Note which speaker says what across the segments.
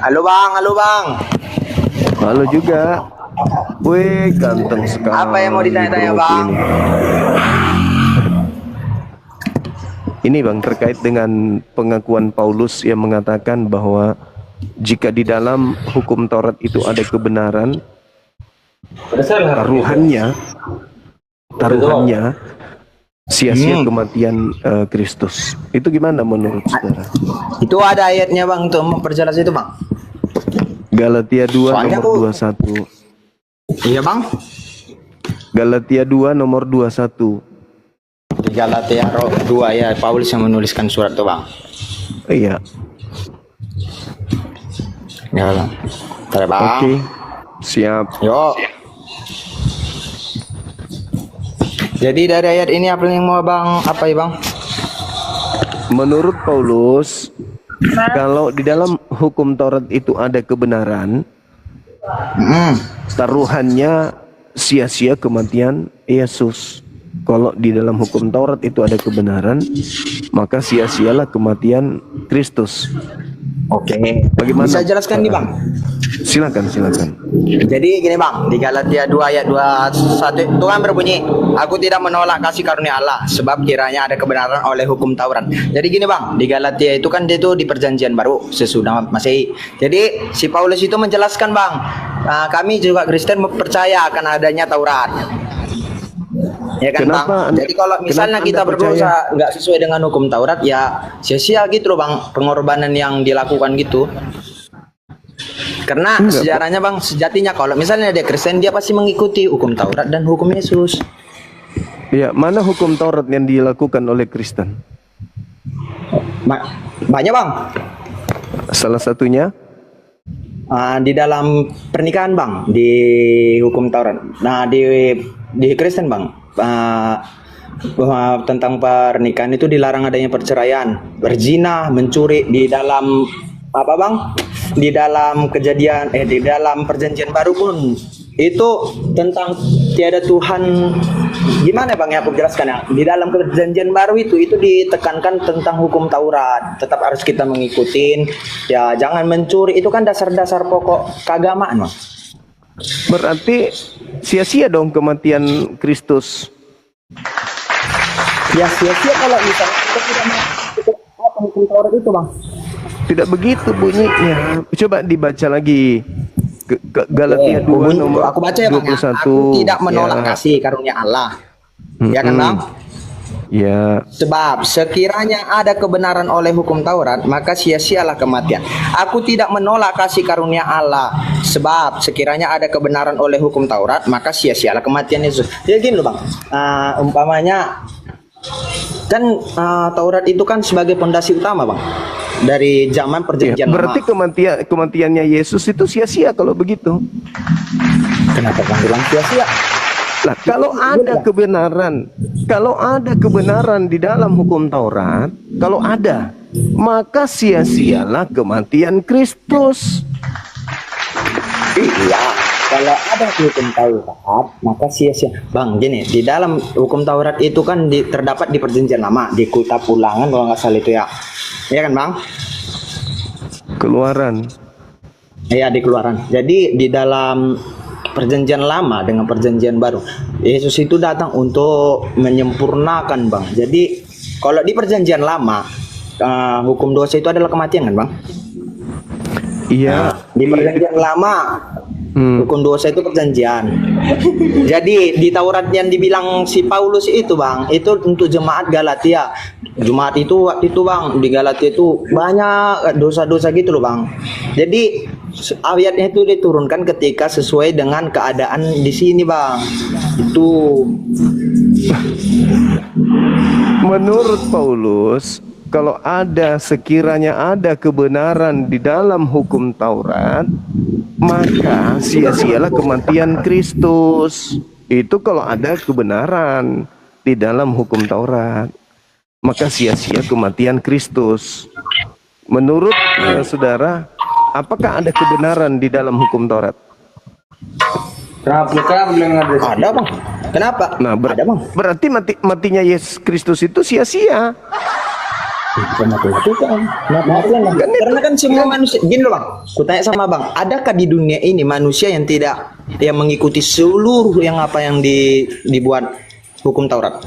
Speaker 1: Halo bang, halo bang.
Speaker 2: Halo juga. Wih, ganteng sekali.
Speaker 1: Apa yang mau ditanya-tanya
Speaker 2: bro
Speaker 1: bang?
Speaker 2: Ini bang, terkait dengan pengakuan Paulus yang mengatakan bahwa jika di dalam hukum Taurat itu ada kebenaran, taruhannya sia-sia kematian Kristus. Itu gimana menurut saudara?
Speaker 1: Itu ada ayatnya bang untuk memperjelas itu bang.
Speaker 2: Galatia 2
Speaker 1: Soalnya
Speaker 2: nomor 21.
Speaker 1: Iya bang.
Speaker 2: Galatia 2 nomor 21.
Speaker 1: Di Galatia 2 ya, Paulus yang menuliskan surat itu bang.
Speaker 2: Iya.
Speaker 1: Ya bang. Bentar, bang.
Speaker 2: Oke. Siap.
Speaker 1: Yuk. Jadi dari ayat ini apa yang mau bang? Apa ya bang?
Speaker 2: Menurut Paulus, kalau di dalam hukum Taurat itu ada kebenaran, taruhannya sia-sia kematian Yesus. Kalau di dalam hukum Taurat itu ada kebenaran, maka sia-sialah kematian Kristus.
Speaker 1: Oke.
Speaker 2: Bagaimana?
Speaker 1: Bisa jelaskan nih bang?
Speaker 2: Silakan.
Speaker 1: Jadi gini bang, di Galatia 2 ayat 21 Tuhan berbunyi, aku tidak menolak kasih karunia Allah, sebab kiranya ada kebenaran oleh hukum Taurat. Jadi gini bang, di Galatia itu kan itu di perjanjian baru sesudah Masehi. Jadi si Paulus itu menjelaskan bang, kami juga Kristen percaya akan adanya Taurat. Ya kan
Speaker 2: Kenapa,
Speaker 1: bang? Jadi kalau misalnya kita berdosa nggak sesuai dengan hukum Taurat, ya sia-sia gitu loh bang, pengorbanan yang dilakukan gitu. Karena sejarahnya bang, sejatinya kalau misalnya dia Kristen, dia pasti mengikuti hukum Taurat dan hukum Yesus.
Speaker 2: Ya, mana hukum Taurat yang dilakukan oleh Kristen?
Speaker 1: Banyak bang.
Speaker 2: Salah satunya
Speaker 1: Di dalam pernikahan bang, di hukum Taurat. Nah di Kristen bang, bahwa tentang pernikahan itu dilarang adanya perceraian, berzina, mencuri. Di dalam apa bang? Di dalam di dalam perjanjian baru pun itu tentang tiada Tuhan. Gimana bang ya aku jelaskan ya? Di dalam perjanjian baru itu ditekankan tentang hukum Taurat. Tetap harus kita mengikutin. Ya jangan mencuri. Itu kan dasar-dasar pokok keagamaan bang.
Speaker 2: berarti sia-sia dong kematian Kristus.
Speaker 1: Ya sia-sia kalau misalnya kita tidak mengikuti apa hukum Taurat itu bang.
Speaker 2: Tidak begitu bunyinya. Coba dibaca lagi. Galatia 2 nomor
Speaker 1: aku baca ya bang
Speaker 2: 21.
Speaker 1: ya. Aku tidak menolak kasih karunia Allah. Ya kan bang?
Speaker 2: Ya.
Speaker 1: Sebab sekiranya ada kebenaran oleh hukum Taurat, maka sia-sialah kematian. Aku tidak menolak kasih karunia Allah. Sebab sekiranya ada kebenaran oleh hukum Taurat, maka sia-sialah kematian Yesus. Jadi gini loh bang, umpamanya kan Taurat itu kan sebagai pondasi utama bang dari zaman perjanjian lama.
Speaker 2: Berarti kematiannya Yesus itu sia-sia kalau begitu.
Speaker 1: Kenapa bang bilang sia-sia?
Speaker 2: Nah, kalau ada kebenaran di dalam hukum Taurat, kalau ada, maka sia-sialah kematian Kristus.
Speaker 1: Iya, kalau ada hukum Taurat, maka sia-sia. Bang, gini, di dalam hukum Taurat itu kan terdapat di perjanjian lama, di kitab Ulangan kalau nggak salah itu ya. Iya kan, Bang?
Speaker 2: Keluaran.
Speaker 1: Iya, di Keluaran. Jadi di dalam perjanjian lama dengan perjanjian baru, Yesus itu datang untuk menyempurnakan, Bang. Jadi kalau di perjanjian lama, hukum dosa itu adalah kematian kan, Bang?
Speaker 2: Iya.
Speaker 1: Di perjanjian lama hukum dosa itu perjanjian. Jadi di Taurat yang dibilang si Paulus itu bang, itu untuk jemaat Galatia. Jemaat itu waktu itu bang di Galatia itu banyak dosa-dosa gitu loh bang. Jadi ayatnya itu diturunkan ketika sesuai dengan keadaan di sini bang. Itu
Speaker 2: menurut Paulus, kalau sekiranya ada kebenaran di dalam hukum Taurat, maka sia-sialah kematian Kristus. Itu kalau ada kebenaran di dalam hukum Taurat, maka sia-sia kematian Kristus. Menurut saudara, apakah ada kebenaran di dalam hukum Taurat?
Speaker 1: ada bang. Kenapa?
Speaker 2: Nah,
Speaker 1: ada bang.
Speaker 2: Berarti matinya Yesus Kristus itu sia-sia.
Speaker 1: Mati-matian bang. Karena kan semua manusia, gini loh bang, ku tanya sama bang, adakah di dunia ini manusia yang tidak, yang mengikuti seluruh yang apa yang dibuat hukum Taurat?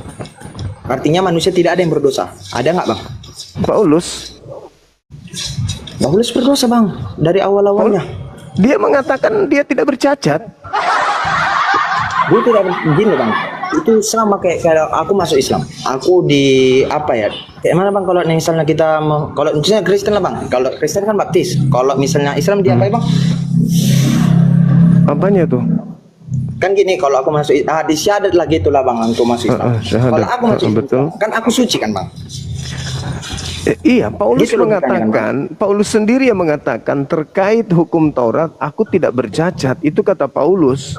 Speaker 1: Artinya manusia tidak ada yang berdosa, ada nggak bang?
Speaker 2: Paulus
Speaker 1: Berdosa bang, dari awal-awalnya.
Speaker 2: dia mengatakan dia tidak bercacat.
Speaker 1: Gue tidak begini bang, itu sama kayak kalau aku masuk Islam, aku di apa ya, kayak mana bang kalau misalnya kita kalau misalnya Kristen lah bang, kalau Kristen kan baptis, kalau misalnya Islam dia apa ya bang?
Speaker 2: Apanya tuh?
Speaker 1: Kan gini, kalau aku masuk di syahadat lah gitulah bang untuk masuk Islam.
Speaker 2: Syahadat.
Speaker 1: Kalau aku masuk
Speaker 2: betul.
Speaker 1: Islam, kan aku suci kan bang.
Speaker 2: Iya, Paulus
Speaker 1: Gitu loh
Speaker 2: mengatakan, Paulus sendiri yang mengatakan terkait hukum Taurat, aku tidak bercacat. Itu kata Paulus.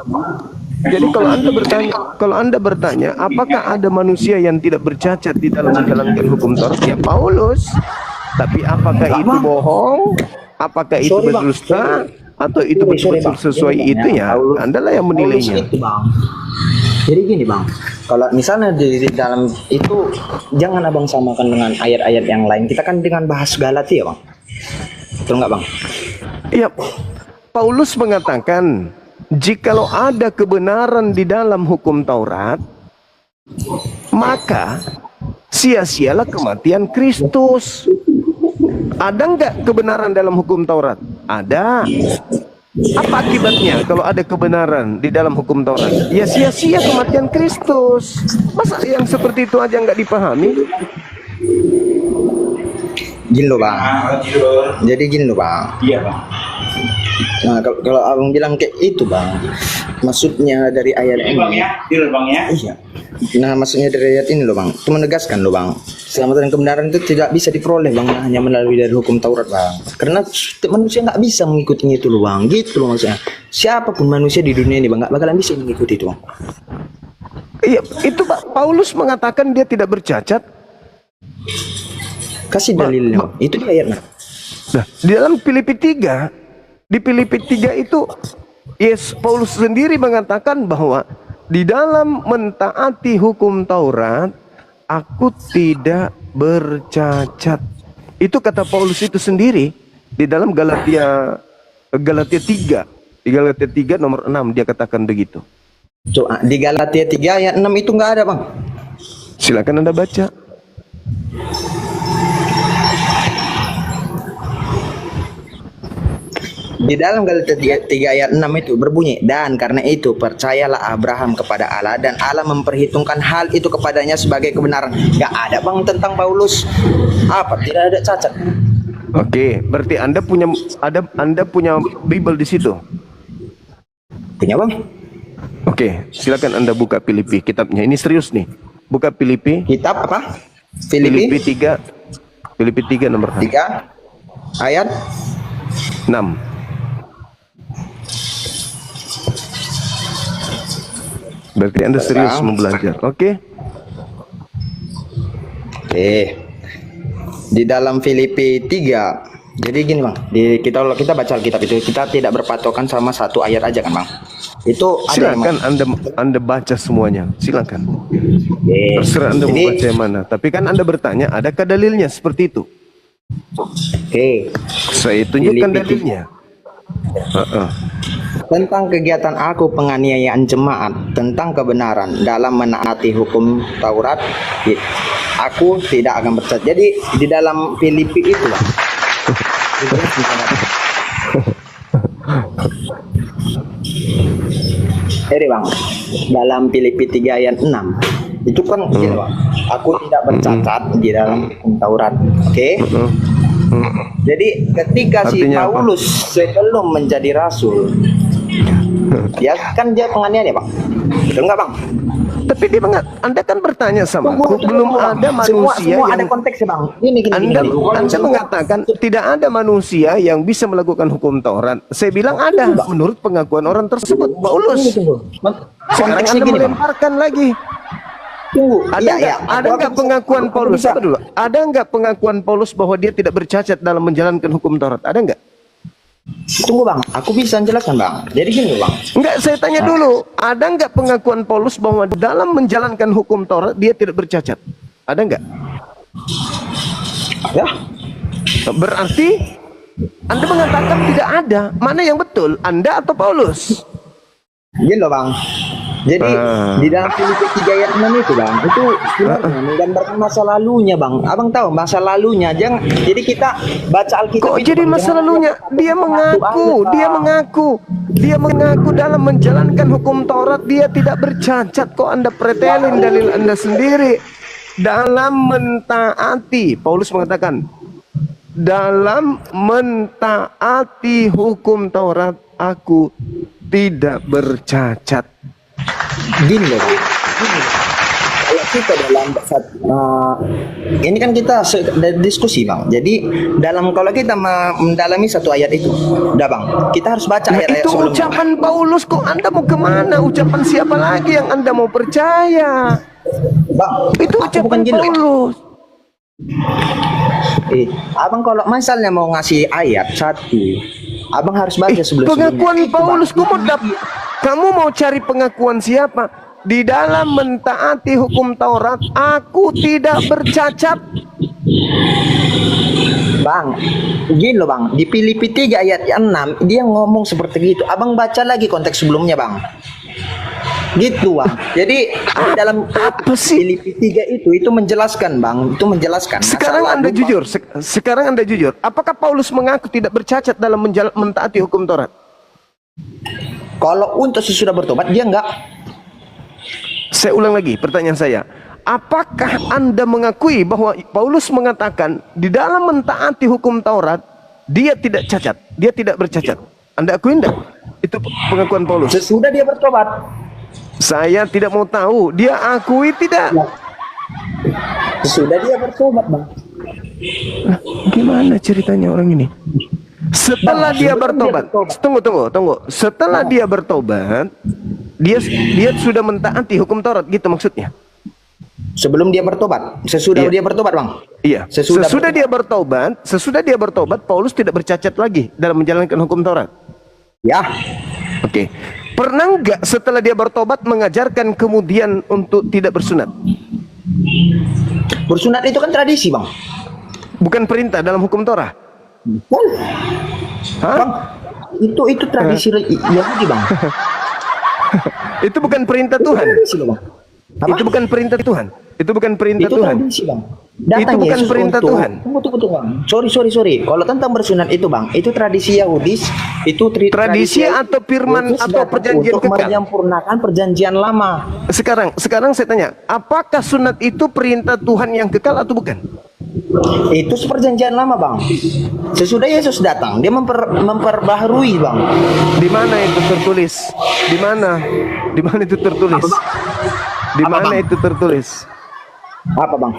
Speaker 2: Jadi kalau Anda bertanya, apakah ada manusia yang tidak bercacat di dalam menjalankan hukum Taurat? Ya Paulus. Tapi apakah itu bohong? Apakah itu berdusta? Atau itu betul sesuai itu ya? Anda lah yang menilainya.
Speaker 1: Jadi gini bang, kalau misalnya di dalam itu jangan abang samakan dengan ayat-ayat yang lain. Kita kan dengan bahas Galatia bang, betul nggak bang?
Speaker 2: Iya, Paulus mengatakan jikalau ada kebenaran di dalam hukum Taurat, maka sia-sialah kematian Kristus. Ada nggak kebenaran dalam hukum Taurat? Ada. Apa akibatnya kalau ada kebenaran di dalam hukum Taurat? Ya sia-sia kematian Kristus. Masa yang seperti itu aja nggak dipahami?
Speaker 1: Gini loh bang. Jadi gini loh bang.
Speaker 3: Iya bang.
Speaker 1: Nah kalau abang bilang kayak itu bang, maksudnya dari ayat
Speaker 3: Ini
Speaker 1: ini.
Speaker 3: bang ya, deal bang ya.
Speaker 1: Iya. Nah maksudnya dari ayat ini loh bang, itu menegaskan loh bang, keselamatan dan kebenaran itu tidak bisa diperoleh bang hanya melalui dari hukum Taurat bang. Karena manusia nggak bisa mengikutinya itu loh bang, gitu loh maksudnya. Siapapun manusia di dunia ini bang nggak bakalan bisa mengikuti itu bang.
Speaker 2: Iya, itu Pak Paulus mengatakan dia tidak bercacat.
Speaker 1: Kasih dalilnya bang. Itu di ayatnya.
Speaker 2: Nah, di dalam Filipi 3, di Filipi 3 itu yes, Paulus sendiri mengatakan bahwa di dalam mentaati hukum Taurat aku tidak bercacat. Itu kata Paulus itu sendiri di dalam Galatia 3. Di Galatia 3 nomor 6 dia katakan begitu.
Speaker 1: Coba di Galatia 3 ayat 6 itu nggak ada bang.
Speaker 2: Silakan Anda baca.
Speaker 1: Di dalam Galatia 3 ayat 6 itu berbunyi, dan karena itu percayalah Abraham kepada Allah dan Allah memperhitungkan hal itu kepadanya sebagai kebenaran. Gak ada bang tentang Paulus apa tidak ada cacat.
Speaker 2: Oke, berarti Anda punya Bible di situ.
Speaker 1: Punya bang?
Speaker 2: Oke, silakan Anda buka Filipi kitabnya. Ini serius nih. Buka Filipi.
Speaker 1: Kitab apa?
Speaker 2: Filipi 3. Filipi 3 nomor
Speaker 1: 3 ayat
Speaker 2: 6. Berarti Anda serius mau belajar. Oke.
Speaker 1: Oke. Di dalam Filipi 3. Jadi gini bang, kita baca Alkitab itu kita tidak berpatokan sama satu ayat aja kan bang. Itu ada
Speaker 2: Silakan Anda baca semuanya. Silakan.
Speaker 1: Oke.
Speaker 2: Terserah Anda mau
Speaker 1: Jadi,
Speaker 2: baca yang mana. Tapi kan Anda bertanya, adakah dalilnya seperti itu?
Speaker 1: oke.
Speaker 2: Saya tunjukkan
Speaker 1: Filipi
Speaker 2: dalilnya.
Speaker 1: Tentang kegiatan aku penganiayaan jemaat, tentang kebenaran dalam menaati hukum Taurat, aku tidak akan bercacat. Jadi di dalam Filipi itu bang. Jadi bang, dalam Filipi 3 ayat 6 itu kan gitu bang, aku tidak bercacat di dalam hukum Taurat. Oke. Jadi ketika si
Speaker 2: Artinya apa?
Speaker 1: Paulus sebelum menjadi rasul, ya kan dia penganiaya bang, betul nggak bang?
Speaker 2: Tapi Anda kan bertanya sama aku, belum ada manusia
Speaker 1: semua
Speaker 2: yang
Speaker 1: ada konteksnya bang. Gini,
Speaker 2: Anda mengatakan tidak ada manusia yang bisa melakukan hukum Taurat. Saya bilang ada menurut pengakuan orang tersebut. Paulus. Sekarang
Speaker 1: Konteksnya
Speaker 2: Anda
Speaker 1: gini bang.
Speaker 2: melemparkan lagi.
Speaker 1: Tunggu,
Speaker 2: Ada nggak pengakuan Paulus? Apa dulu? Ada nggak pengakuan Paulus bahwa dia tidak bercacat dalam menjalankan hukum Taurat? Ada nggak?
Speaker 1: Tunggu bang, aku bisa jelaskan bang. Jadi gini bang.
Speaker 2: Enggak, saya tanya dulu. Ada nggak pengakuan Paulus bahwa dalam menjalankan hukum Taurat dia tidak bercacat? Ada nggak?
Speaker 1: Ya,
Speaker 2: Berarti Anda mengatakan tidak ada. Mana yang betul? Anda atau Paulus?
Speaker 1: gini loh Bang. Jadi di dalam Filipi 3 ayat 6 itu Bang, itu sebenarnya menggambarkan masa lalunya Bang. Abang tahu masa lalunya. Jadi kita baca Alkitab
Speaker 2: Kok
Speaker 1: itu,
Speaker 2: jadi
Speaker 1: Bang,
Speaker 2: masa
Speaker 1: jangan
Speaker 2: lalunya?
Speaker 1: satu-satu
Speaker 2: Dia
Speaker 1: aja,
Speaker 2: mengaku dalam menjalankan hukum Taurat dia tidak bercacat. Kok Anda pretelin dalil Anda sendiri? Dalam mentaati, Paulus mengatakan, dalam mentaati hukum Taurat aku tidak bercacat.
Speaker 1: Gini loh Bang. Kalau kita dalam ini kan kita diskusi Bang. Jadi kalau kita mendalami satu ayat itu, udah Bang, kita harus baca
Speaker 2: Nah,
Speaker 1: ayat-ayat
Speaker 2: itu
Speaker 1: sebelumnya.
Speaker 2: ucapan Paulus, kok Anda mau kemana? Ucapan siapa lagi yang Anda mau percaya?
Speaker 1: Bang,
Speaker 2: Itu
Speaker 1: aku
Speaker 2: ucapan
Speaker 1: bukan gini loh.
Speaker 2: Paulus.
Speaker 1: Abang kalau misalnya mau ngasih ayat satu, abang harus baca sebelum-sebelumnya.
Speaker 2: Pengakuan
Speaker 1: Itu, Bang.
Speaker 2: Paulus, kamu mau cari pengakuan siapa? Di dalam mentaati hukum Taurat, aku tidak bercacat.
Speaker 1: Bang, gini loh Bang, di Filipi 3 ayat 6 dia ngomong seperti itu. Abang baca lagi konteks sebelumnya Bang. Gitu Bang. Jadi dalam
Speaker 2: Apa sih?
Speaker 1: Filipi 3 itu menjelaskan Bang, itu menjelaskan.
Speaker 2: Sekarang
Speaker 1: Masalah
Speaker 2: Anda
Speaker 1: lupa.
Speaker 2: jujur, sekarang Anda jujur. Apakah Paulus mengaku tidak bercacat dalam mentaati hukum Taurat?
Speaker 1: Kalau untuk sesudah bertobat dia enggak.
Speaker 2: Saya ulang lagi pertanyaan saya. Apakah Anda mengakui bahwa Paulus mengatakan di dalam mentaati hukum Taurat dia tidak cacat, dia tidak bercacat? Anda akui enggak? Itu pengakuan Paulus.
Speaker 1: Sesudah dia bertobat.
Speaker 2: Saya tidak mau tahu. Dia akui tidak?
Speaker 1: Sesudah dia bertobat Bang.
Speaker 2: Gimana ceritanya orang ini? Setelah dia bertobat, tunggu. Setelah dia bertobat, dia sudah mentaati hukum Taurat, gitu maksudnya?
Speaker 1: Sebelum dia bertobat, sesudah
Speaker 2: Iya.
Speaker 1: dia bertobat Bang.
Speaker 2: Iya. Sesudah dia bertobat, Paulus tidak bercacat lagi dalam menjalankan hukum Taurat.
Speaker 1: Ya.
Speaker 2: Oke. Pernah nggak setelah dia bertobat mengajarkan kemudian untuk tidak bersunat?
Speaker 1: Bersunat itu kan tradisi Bang.
Speaker 2: Bukan perintah dalam hukum Taurat.
Speaker 1: Kan?
Speaker 2: Hah?
Speaker 1: Bang, itu tradisi Yahudi Bang.
Speaker 2: Itu bukan perintah Tuhan.
Speaker 1: Tradisi loh Bang. Apa?
Speaker 2: Itu bukan perintah Tuhan. Itu bukan perintah
Speaker 1: Itu
Speaker 2: Tuhan.
Speaker 1: tradisi Bang.
Speaker 2: Itu bukan
Speaker 1: Yesus
Speaker 2: perintah
Speaker 1: untuk-
Speaker 2: Tuhan.
Speaker 1: Tunggu Bang. Sorry. Kalau tentang bersunat itu Bang, itu tradisi Yahudi, itu
Speaker 2: Tradisi atau firman
Speaker 1: Yesus
Speaker 2: atau
Speaker 1: datang
Speaker 2: perjanjian
Speaker 1: untuk
Speaker 2: kekal?
Speaker 1: menyempurnakan perjanjian lama.
Speaker 2: Sekarang saya tanya, apakah sunat itu perintah Tuhan yang kekal atau bukan?
Speaker 1: Itu perjanjian lama Bang. Sesudah Yesus datang, dia memperbaharui Bang.
Speaker 2: Di mana itu tertulis? Di mana? Di mana itu tertulis? Di
Speaker 1: Apa,
Speaker 2: mana
Speaker 1: Bang?
Speaker 2: itu tertulis?
Speaker 1: Apa Bang?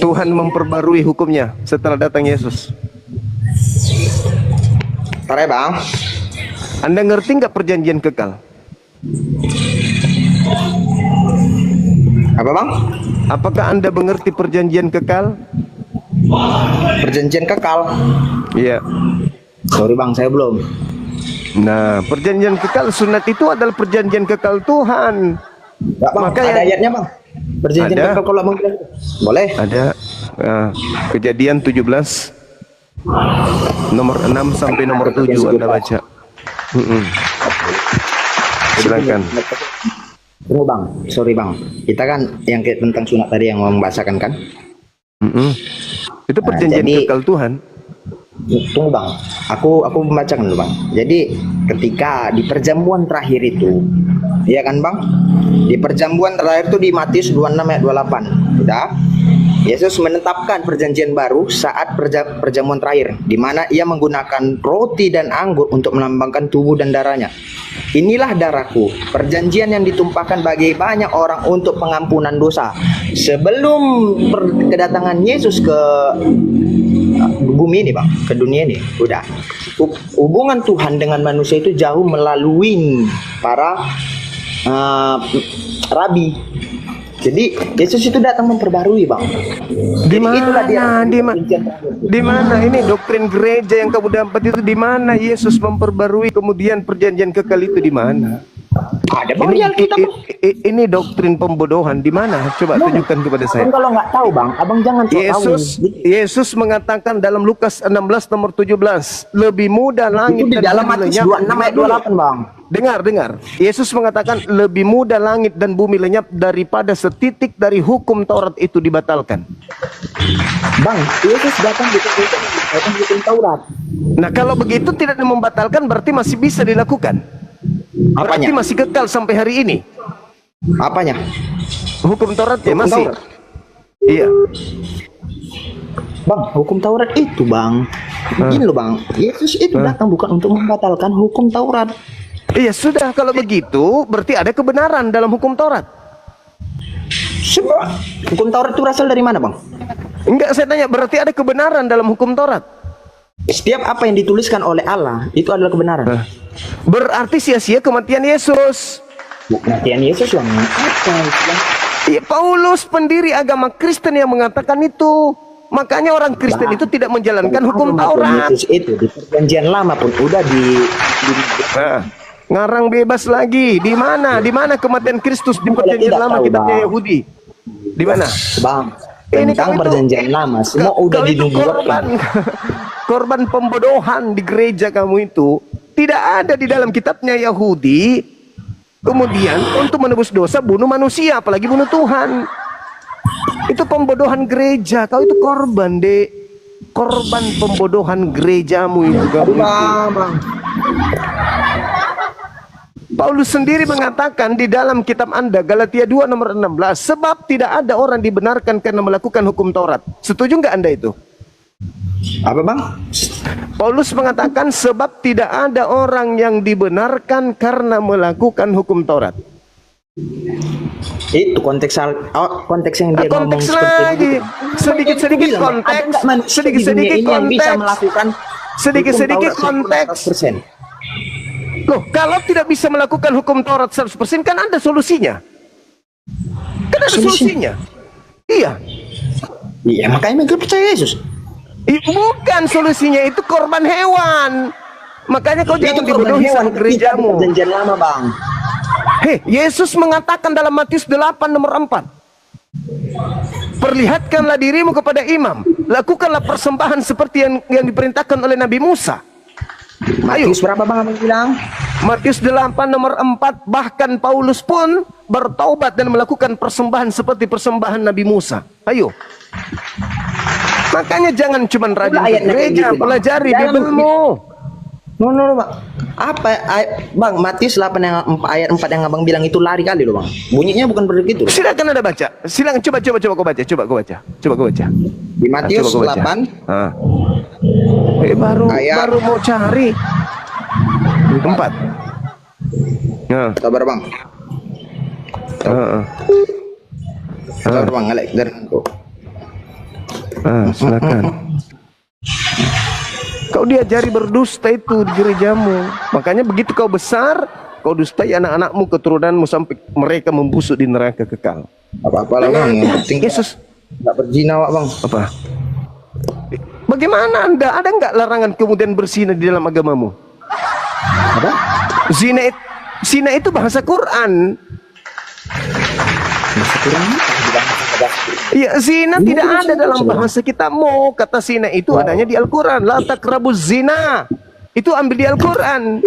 Speaker 2: Tuhan memperbarui hukumnya setelah datang Yesus.
Speaker 1: Ntar ya Bang.
Speaker 2: Anda ngerti nggak perjanjian kekal?
Speaker 1: Apa Bang?
Speaker 2: Apakah Anda mengerti perjanjian kekal?
Speaker 1: Perjanjian kekal.
Speaker 2: Iya.
Speaker 1: Sorry Bang, saya belum.
Speaker 2: Nah, perjanjian kekal sunat itu adalah perjanjian kekal Tuhan.
Speaker 1: Enggak Bang,
Speaker 2: Maka
Speaker 1: ada
Speaker 2: yang-
Speaker 1: ayatnya Bang. Perjanjian
Speaker 2: Ada.
Speaker 1: kekal kalau Abang bilang itu. Boleh.
Speaker 2: Ada Kejadian 17 nomor 6 sampai nomor 7 Anda baca. Silakan.
Speaker 1: Tunggu Bang, sorry Bang. Kita kan yang tentang sunat tadi yang membahasakan kan?
Speaker 2: Itu perjanjian
Speaker 1: jadi-
Speaker 2: kekal Tuhan.
Speaker 1: Tunggu Bang, aku membacakan dulu Bang. Jadi ketika di perjamuan terakhir itu, iya kan Bang? Di perjamuan terakhir itu di Matius 26 ayat 28. Sudah. Yesus menetapkan perjanjian baru saat perjamuan terakhir, di mana ia menggunakan roti dan anggur untuk melambangkan tubuh dan darahnya. Inilah darahku, perjanjian yang ditumpahkan bagi banyak orang untuk pengampunan dosa. Sebelum kedatangan Yesus ke bumi ini Bang, ke dunia ini, udah. Hubungan Tuhan dengan manusia itu jauh melalui para rabi. Jadi Yesus itu datang memperbarui Bang.
Speaker 2: Di
Speaker 1: Jadi itulah dia.
Speaker 2: mana? Di mana ini doktrin gereja yang kamu dapat itu? Di mana Yesus memperbarui kemudian perjanjian kekal itu di mana?
Speaker 1: Ada bang di Alkitab.
Speaker 2: Ini doktrin pembodohan di mana? Coba tunjukkan kepada saya.
Speaker 1: Abang kalau nggak tahu bang, abang jangan tahu.
Speaker 2: Yesus mengatakan dalam Lukas 16 nomor 17, lebih mudah langit
Speaker 1: Itu di
Speaker 2: dan
Speaker 1: dalam
Speaker 2: bumi
Speaker 1: Matius
Speaker 2: lenyap.
Speaker 1: 26 ayat 28 bang.
Speaker 2: Dengar. Yesus mengatakan lebih mudah langit dan bumi lenyap daripada setitik dari hukum Taurat itu dibatalkan.
Speaker 1: Bang, Yesus datang bikin Taurat.
Speaker 2: Nah, kalau begitu tidak membatalkan berarti masih bisa dilakukan. Berarti
Speaker 1: Apanya?
Speaker 2: masih kekal sampai hari ini.
Speaker 1: Apanya?
Speaker 2: Hukum Taurat ya
Speaker 1: Hukum
Speaker 2: masih.
Speaker 1: Taurat.
Speaker 2: Iya.
Speaker 1: Bang, hukum Taurat itu bang. Begini loh bang, Yesus itu datang bukan untuk membatalkan hukum Taurat.
Speaker 2: Iya sudah, kalau begitu berarti ada kebenaran dalam hukum Taurat.
Speaker 1: Semua hukum Taurat itu berasal dari mana bang?
Speaker 2: Enggak, saya tanya berarti ada kebenaran dalam hukum Taurat.
Speaker 1: Setiap apa yang dituliskan oleh Allah itu adalah kebenaran.
Speaker 2: Berarti sia-sia kematian Yesus.
Speaker 1: Kematian Yesus bang. Apa?
Speaker 2: Iya, Paulus pendiri agama Kristen yang mengatakan itu. Makanya orang Kristen itu tidak menjalankan hukum Taurat.
Speaker 1: Yesus itu di perjanjian lama pun udah
Speaker 2: Ngarang bebas lagi. Di mana? Di mana kematian Kristus di perjanjian lama kitabnya Yahudi? Di mana?
Speaker 1: Bang,
Speaker 2: Ini
Speaker 1: tentang perjanjian lama semua udah dinubuatkan.
Speaker 2: Korban pembodohan di gereja kamu itu tidak ada di dalam kitabnya Yahudi. Kemudian untuk menebus dosa bunuh manusia, apalagi bunuh Tuhan. Itu pembodohan gereja. Kau itu korban, Dek. Korban pembodohan gerejamu itu kamu itu.
Speaker 1: Bang.
Speaker 2: Paulus sendiri mengatakan di dalam kitab Anda Galatia 2 nomor 16, sebab tidak ada orang dibenarkan karena melakukan hukum Taurat. Setuju nggak Anda itu?
Speaker 1: Apa bang?
Speaker 2: Paulus mengatakan sebab tidak ada orang yang dibenarkan karena melakukan hukum Taurat.
Speaker 1: Itu konteks yang dia ngomong
Speaker 2: Konteks
Speaker 1: seperti
Speaker 2: lagi.
Speaker 1: itu.
Speaker 2: Sedikit-sedikit konteks. Sedikit-sedikit
Speaker 1: bisa
Speaker 2: konteks.
Speaker 1: melakukan
Speaker 2: Sedikit-sedikit konteks.
Speaker 1: 100%.
Speaker 2: Loh, kalau tidak bisa melakukan hukum Taurat 100% kan ada solusinya. Kan ada solusinya. Iya.
Speaker 1: Iya, makanya mereka percaya Yesus.
Speaker 2: Bukan, solusinya itu korban hewan. Makanya kau jangan dibodohi sama gerejamu.
Speaker 1: Perjanjian lama bang.
Speaker 2: Hei, Yesus mengatakan dalam Matius 8 nomor 4, perlihatkanlah dirimu kepada imam, lakukanlah persembahan seperti yang diperintahkan oleh Nabi Musa.
Speaker 1: Matius berapa bang abang bilang?
Speaker 2: Matius 8 nomor 4, bahkan Paulus pun bertaubat dan melakukan persembahan seperti persembahan Nabi Musa. Ayo. Makanya jangan cuma rajin ke gereja, gitu, pelajari Bibelmu.
Speaker 1: No, bang. Apa bang? Matius 8 ayat 4 yang abang bilang itu lari kali loh bang. Bunyinya bukan begitu.
Speaker 2: Silakan Anda baca. Silakan coba kau baca. Coba kau baca.
Speaker 1: Di Matius 8.
Speaker 2: Baru mau cari 4.
Speaker 1: Sabar bang. Sabar bang, Alek dari aku.
Speaker 2: Silakan. Kau diajari berdusta itu di gerejamu. Makanya begitu kau besar, kau dustai anak-anakmu, keturunanmu sampai mereka membusuk di neraka kekal.
Speaker 1: Apa-apa lah bang. Yang penting
Speaker 2: Yesus
Speaker 1: nggak berzina bang.
Speaker 2: Apa? Bagaimana Anda? Ada nggak larangan kemudian berzina di dalam agamamu?
Speaker 1: Apa?
Speaker 2: Zina itu bahasa Quran.
Speaker 1: Bahasa Quran
Speaker 2: Ya, zina tidak ada dalam bahasa kitabmu. Kata zina itu adanya di Al-Quran. La taqrabuz zina. Itu ambil di Al-Quran.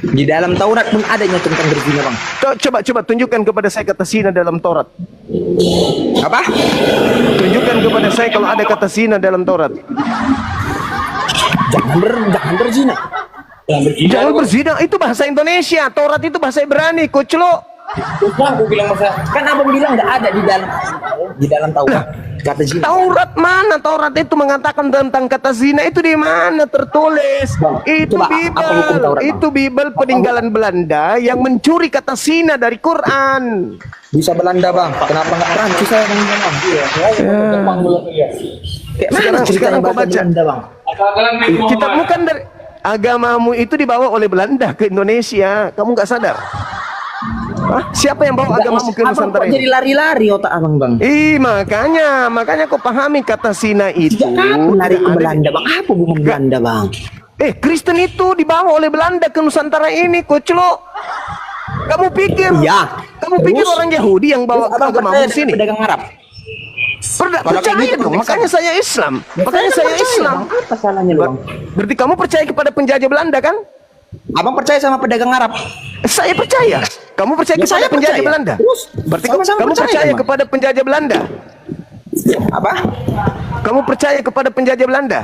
Speaker 1: Di dalam Taurat pun adanya tentang berzina bang.
Speaker 2: Coba tunjukkan kepada saya kata zina dalam Taurat.
Speaker 1: Apa?
Speaker 2: Tunjukkan kepada saya kalau ada kata zina dalam Taurat.
Speaker 1: Jangan berzina.
Speaker 2: Jangan berzina, itu bahasa Indonesia. Taurat itu bahasa Ibrani, koclo.
Speaker 1: Aku bilang masa kan abang bilang nggak ada di dalam Taurat kata zina.
Speaker 2: Taurat mana? Taurat itu mengatakan tentang kata zina itu di mana tertulis? Itu
Speaker 1: coba,
Speaker 2: Bible.
Speaker 1: Taurat,
Speaker 2: itu Bible peninggalan Belanda yang mencuri kata zina dari Quran.
Speaker 1: Bisa Belanda bang. Kenapa nggak Prancis saya bang?
Speaker 2: Sekarang kau baca.
Speaker 1: Belanda, bang.
Speaker 2: Kitabmu kan dari agamamu itu dibawa oleh Belanda ke Indonesia. Kamu nggak sadar? Hah? Siapa yang bawa agamamu ke Nusantara ini?
Speaker 1: Jadi lari-lari otak abang bang.
Speaker 2: Makanya kau pahami kata zina itu.
Speaker 1: Lari ke Belanda bang. Apa hubungan Belanda bang?
Speaker 2: Kristen itu dibawa oleh Belanda ke Nusantara ini, koclo. Kamu pikir?
Speaker 1: Iya.
Speaker 2: Kamu pikir
Speaker 1: Terus?
Speaker 2: orang Yahudi yang bawa
Speaker 1: Terus abang
Speaker 2: agama
Speaker 1: percaya
Speaker 2: ke sini?
Speaker 1: dengan pedagang Arab? Kalau kayak
Speaker 2: Percaya
Speaker 1: gitu,
Speaker 2: dong,
Speaker 1: percaya.
Speaker 2: makanya saya Islam. Makanya saya
Speaker 1: percaya,
Speaker 2: Islam.
Speaker 1: Bang. Apa salahnya lu, Bang?
Speaker 2: Berarti kamu percaya kepada penjajah Belanda kan?
Speaker 1: Abang percaya sama pedagang Arab?
Speaker 2: Saya percaya. Kamu percaya
Speaker 1: Ya,
Speaker 2: kepada
Speaker 1: saya
Speaker 2: penjajah
Speaker 1: percaya.
Speaker 2: Belanda?
Speaker 1: Terus,
Speaker 2: Berarti
Speaker 1: sama-sama
Speaker 2: kamu
Speaker 1: percaya,
Speaker 2: percaya
Speaker 1: Bang.
Speaker 2: kepada penjajah Belanda?
Speaker 1: Apa?
Speaker 2: Kamu percaya kepada penjajah Belanda?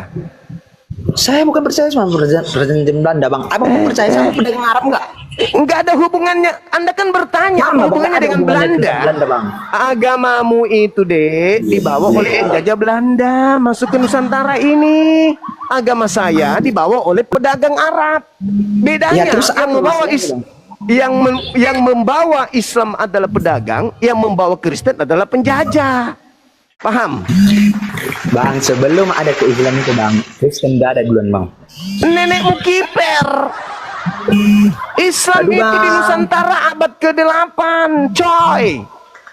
Speaker 1: Saya bukan percaya sama perjanjian Belanda, Bang. Abang percaya sama pedagang Arab enggak?
Speaker 2: Enggak ada hubungannya. Anda kan bertanya
Speaker 1: Mana, Bang?
Speaker 2: hubungannya
Speaker 1: Ada
Speaker 2: dengan
Speaker 1: hubungannya
Speaker 2: Belanda.
Speaker 1: dengan Belanda, Bang.
Speaker 2: Agamamu itu, Dek, dibawa oleh penjajah Belanda masuk ke Nusantara ini. Agama saya dibawa oleh pedagang Arab. Bedanya
Speaker 1: Ya, terus
Speaker 2: yang
Speaker 1: apa
Speaker 2: membawa
Speaker 1: masalahnya, Bang?
Speaker 2: yang membawa Islam adalah pedagang, yang membawa Kristen adalah penjajah. Paham?
Speaker 1: Bang, sebelum ada keislaman itu, Bang, Kristen udah ada duluan, Bang.
Speaker 2: Nenekmu kiper. Islam
Speaker 1: Aduh,
Speaker 2: itu di
Speaker 1: Bang.
Speaker 2: Nusantara abad ke-8, coy.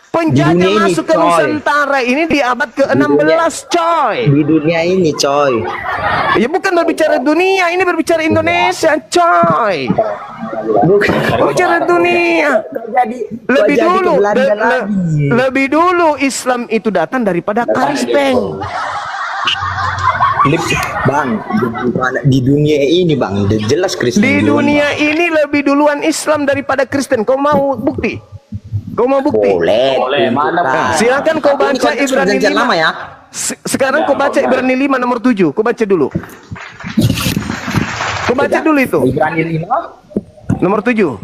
Speaker 2: Penjajah
Speaker 1: Di dunia ini,
Speaker 2: masuk ke
Speaker 1: coy.
Speaker 2: Nusantara ini di abad ke-16, coy.
Speaker 1: Di dunia ini, coy.
Speaker 2: Ya bukan berbicara dunia, ini berbicara Indonesia, coy.
Speaker 1: Bukan.
Speaker 2: Berbicara dunia. Lebih dulu, lebih dulu Islam itu datang daripada Kristen.
Speaker 1: Bang, di dunia ini, Bang, udah jelas Kristen.
Speaker 2: Di
Speaker 1: duluan,
Speaker 2: dunia ini lebih duluan Islam daripada Kristen. Kau mau bukti? Kau mau
Speaker 1: Bang.
Speaker 2: bukti?
Speaker 1: Boleh, mana, Bang?
Speaker 2: Silakan kau baca
Speaker 1: Ini konteks
Speaker 2: Ibrani
Speaker 1: perjanjian
Speaker 2: 5.
Speaker 1: lama ya.
Speaker 2: Sekarang kau baca Ibrani 5 nomor 7. Kau baca dulu. Kau baca dulu itu.
Speaker 1: Ibrani 5.
Speaker 2: Nomor 7.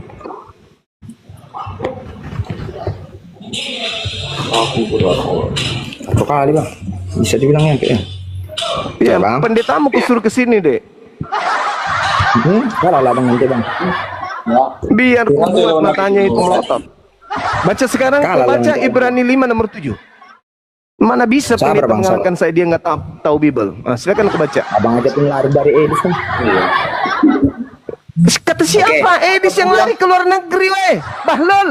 Speaker 1: Satu kali, Bang. Bisa dibilang yang kayaknya.
Speaker 2: Ya,
Speaker 1: Bang.
Speaker 2: pendetamu kusuruh ke sini, Dek.
Speaker 1: Kalah lah, Bang, nanti, Bang.
Speaker 2: Biar ku buat matanya itu melotot. Baca sekarang, kau
Speaker 1: Kalah
Speaker 2: baca
Speaker 1: lah.
Speaker 2: Ibrani 5 nomor 7. Mana bisa
Speaker 1: Sabar,
Speaker 2: pendeta
Speaker 1: Bang,
Speaker 2: mengalahkan saya, dia nggak tahu Bible. Nah, silakan kau baca.
Speaker 1: Abang aja pun lari dari Edis, kan?
Speaker 2: Kata siapa? Edis yang lari ke luar negeri, weh. Bahlul.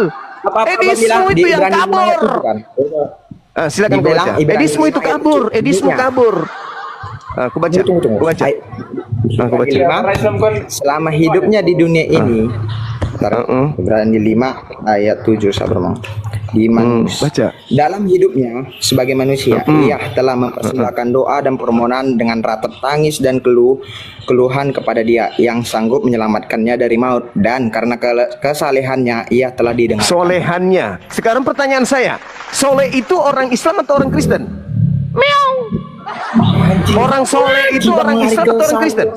Speaker 2: Edismu itu yang kabur. Ah, silakan kau
Speaker 1: Dibilang
Speaker 2: baca.
Speaker 1: Ibrani
Speaker 2: Edismu itu
Speaker 1: 5 ayat
Speaker 2: kabur. Edismu
Speaker 1: 7.
Speaker 2: kabur. Ah, aku baca.
Speaker 1: Tunggu.
Speaker 2: Aku baca. Ah, aku baca.
Speaker 1: Selama hidupnya di dunia ini,
Speaker 2: Heeh.
Speaker 1: Ibrani 5 ayat 7, sabar, Bang. Di
Speaker 2: baca.
Speaker 1: dalam hidupnya sebagai manusia, ia telah mempersembahkan doa dan permohonan dengan rapat tangis dan keluhan kepada Dia yang sanggup menyelamatkannya dari maut, dan karena kesalehannya ia telah didengar.
Speaker 2: Solehannya. Sekarang pertanyaan saya, soleh itu orang Islam atau orang Kristen? Meow. Orang soleh itu orang Islam atau orang Kristen?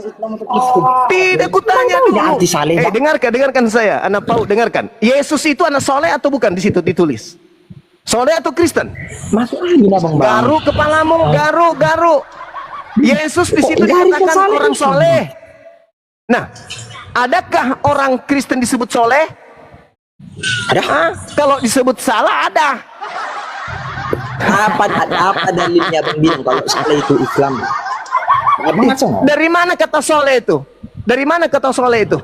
Speaker 2: Tidak, kutanya dulu.
Speaker 1: Arti saleh, Bang.
Speaker 2: Dengarkan saya, anak Pau, dengarkan. Yesus itu anak soleh atau bukan? Di situ ditulis. Soleh atau Kristen?
Speaker 1: Masuk lagi lah, Bang.
Speaker 2: Garuk kepalamu, garuk. Yesus di situ
Speaker 1: Garis
Speaker 2: dikatakan
Speaker 1: saleh
Speaker 2: orang
Speaker 1: itu.
Speaker 2: soleh. Nah, adakah orang Kristen disebut soleh?
Speaker 1: Ada?
Speaker 2: Hah? Kalau disebut salah ada.
Speaker 1: Apa dalilnya, Bang, bilang kalau saleh itu Islam? Abang macam apa?
Speaker 2: Dari mana kata soleh itu? Dari mana kata soleh itu?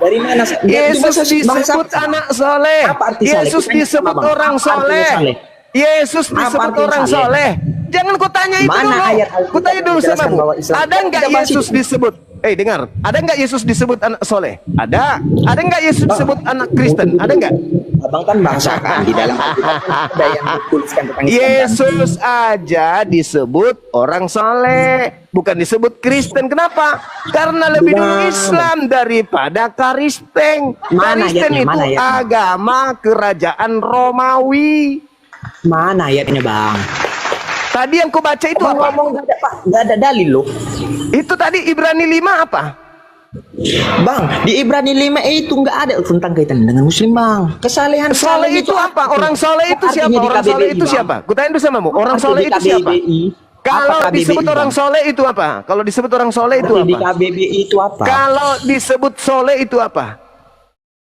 Speaker 1: Dari mana?
Speaker 2: Yesus
Speaker 1: Bangsa-
Speaker 2: disebut anak soleh.
Speaker 1: Apa arti saleh?
Speaker 2: Yesus
Speaker 1: Kita
Speaker 2: disebut
Speaker 1: sama, Bang.
Speaker 2: orang
Speaker 1: Apa artinya
Speaker 2: soleh.
Speaker 1: saleh?
Speaker 2: Yesus
Speaker 1: Apa
Speaker 2: disebut
Speaker 1: artinya
Speaker 2: orang
Speaker 1: saleh?
Speaker 2: soleh. Jangan kau tanya itu
Speaker 1: Mana
Speaker 2: dulu.
Speaker 1: ayat Alkitab
Speaker 2: Kau tanya dulu
Speaker 1: yang
Speaker 2: sama
Speaker 1: menjelaskan bahwa Islam
Speaker 2: Ada nggak
Speaker 1: tidak
Speaker 2: Yesus
Speaker 1: masih-
Speaker 2: disebut? Dengar. Ada nggak Yesus disebut anak soleh? Ada. Ada nggak Yesus disebut anak Kristen? Ada nggak?
Speaker 1: Abang kan bangsa kan di dalam Alkitab kan ada yang dituliskan tentang Islam, kan?
Speaker 2: Yesus aja disebut orang soleh, bukan disebut Kristen. Kenapa? Karena lebih dulu
Speaker 1: Bang.
Speaker 2: Islam daripada Kristen.
Speaker 1: Mana
Speaker 2: Kristen
Speaker 1: ayatnya?
Speaker 2: itu
Speaker 1: Mana ayatnya?
Speaker 2: agama kerajaan Romawi.
Speaker 1: Mana ayatnya, Bang?
Speaker 2: Tadi yang ku baca itu
Speaker 1: Abang
Speaker 2: apa?
Speaker 1: ngomong nggak ada, Pak. Nggak ada dalil loh.
Speaker 2: Itu tadi Ibrani 5 apa?
Speaker 1: Bang, di Ibrani 5 itu nggak ada tentang kaitan dengan Muslim, Bang. Kesalehan
Speaker 2: Soleh itu apa? Orang soleh itu
Speaker 1: Apa
Speaker 2: siapa?
Speaker 1: artinya di
Speaker 2: Orang soleh
Speaker 1: KBBI,
Speaker 2: itu
Speaker 1: Bang?
Speaker 2: siapa? Kutanya dulu samamu. Orang
Speaker 1: Apa
Speaker 2: soleh
Speaker 1: di
Speaker 2: itu siapa?
Speaker 1: KBBI?
Speaker 2: Kalau
Speaker 1: Apa KBBI,
Speaker 2: disebut orang
Speaker 1: Bang?
Speaker 2: soleh itu apa? Kalau disebut orang soleh itu
Speaker 1: Arti di
Speaker 2: apa?
Speaker 1: KBBI itu apa?
Speaker 2: Kalau disebut soleh itu apa?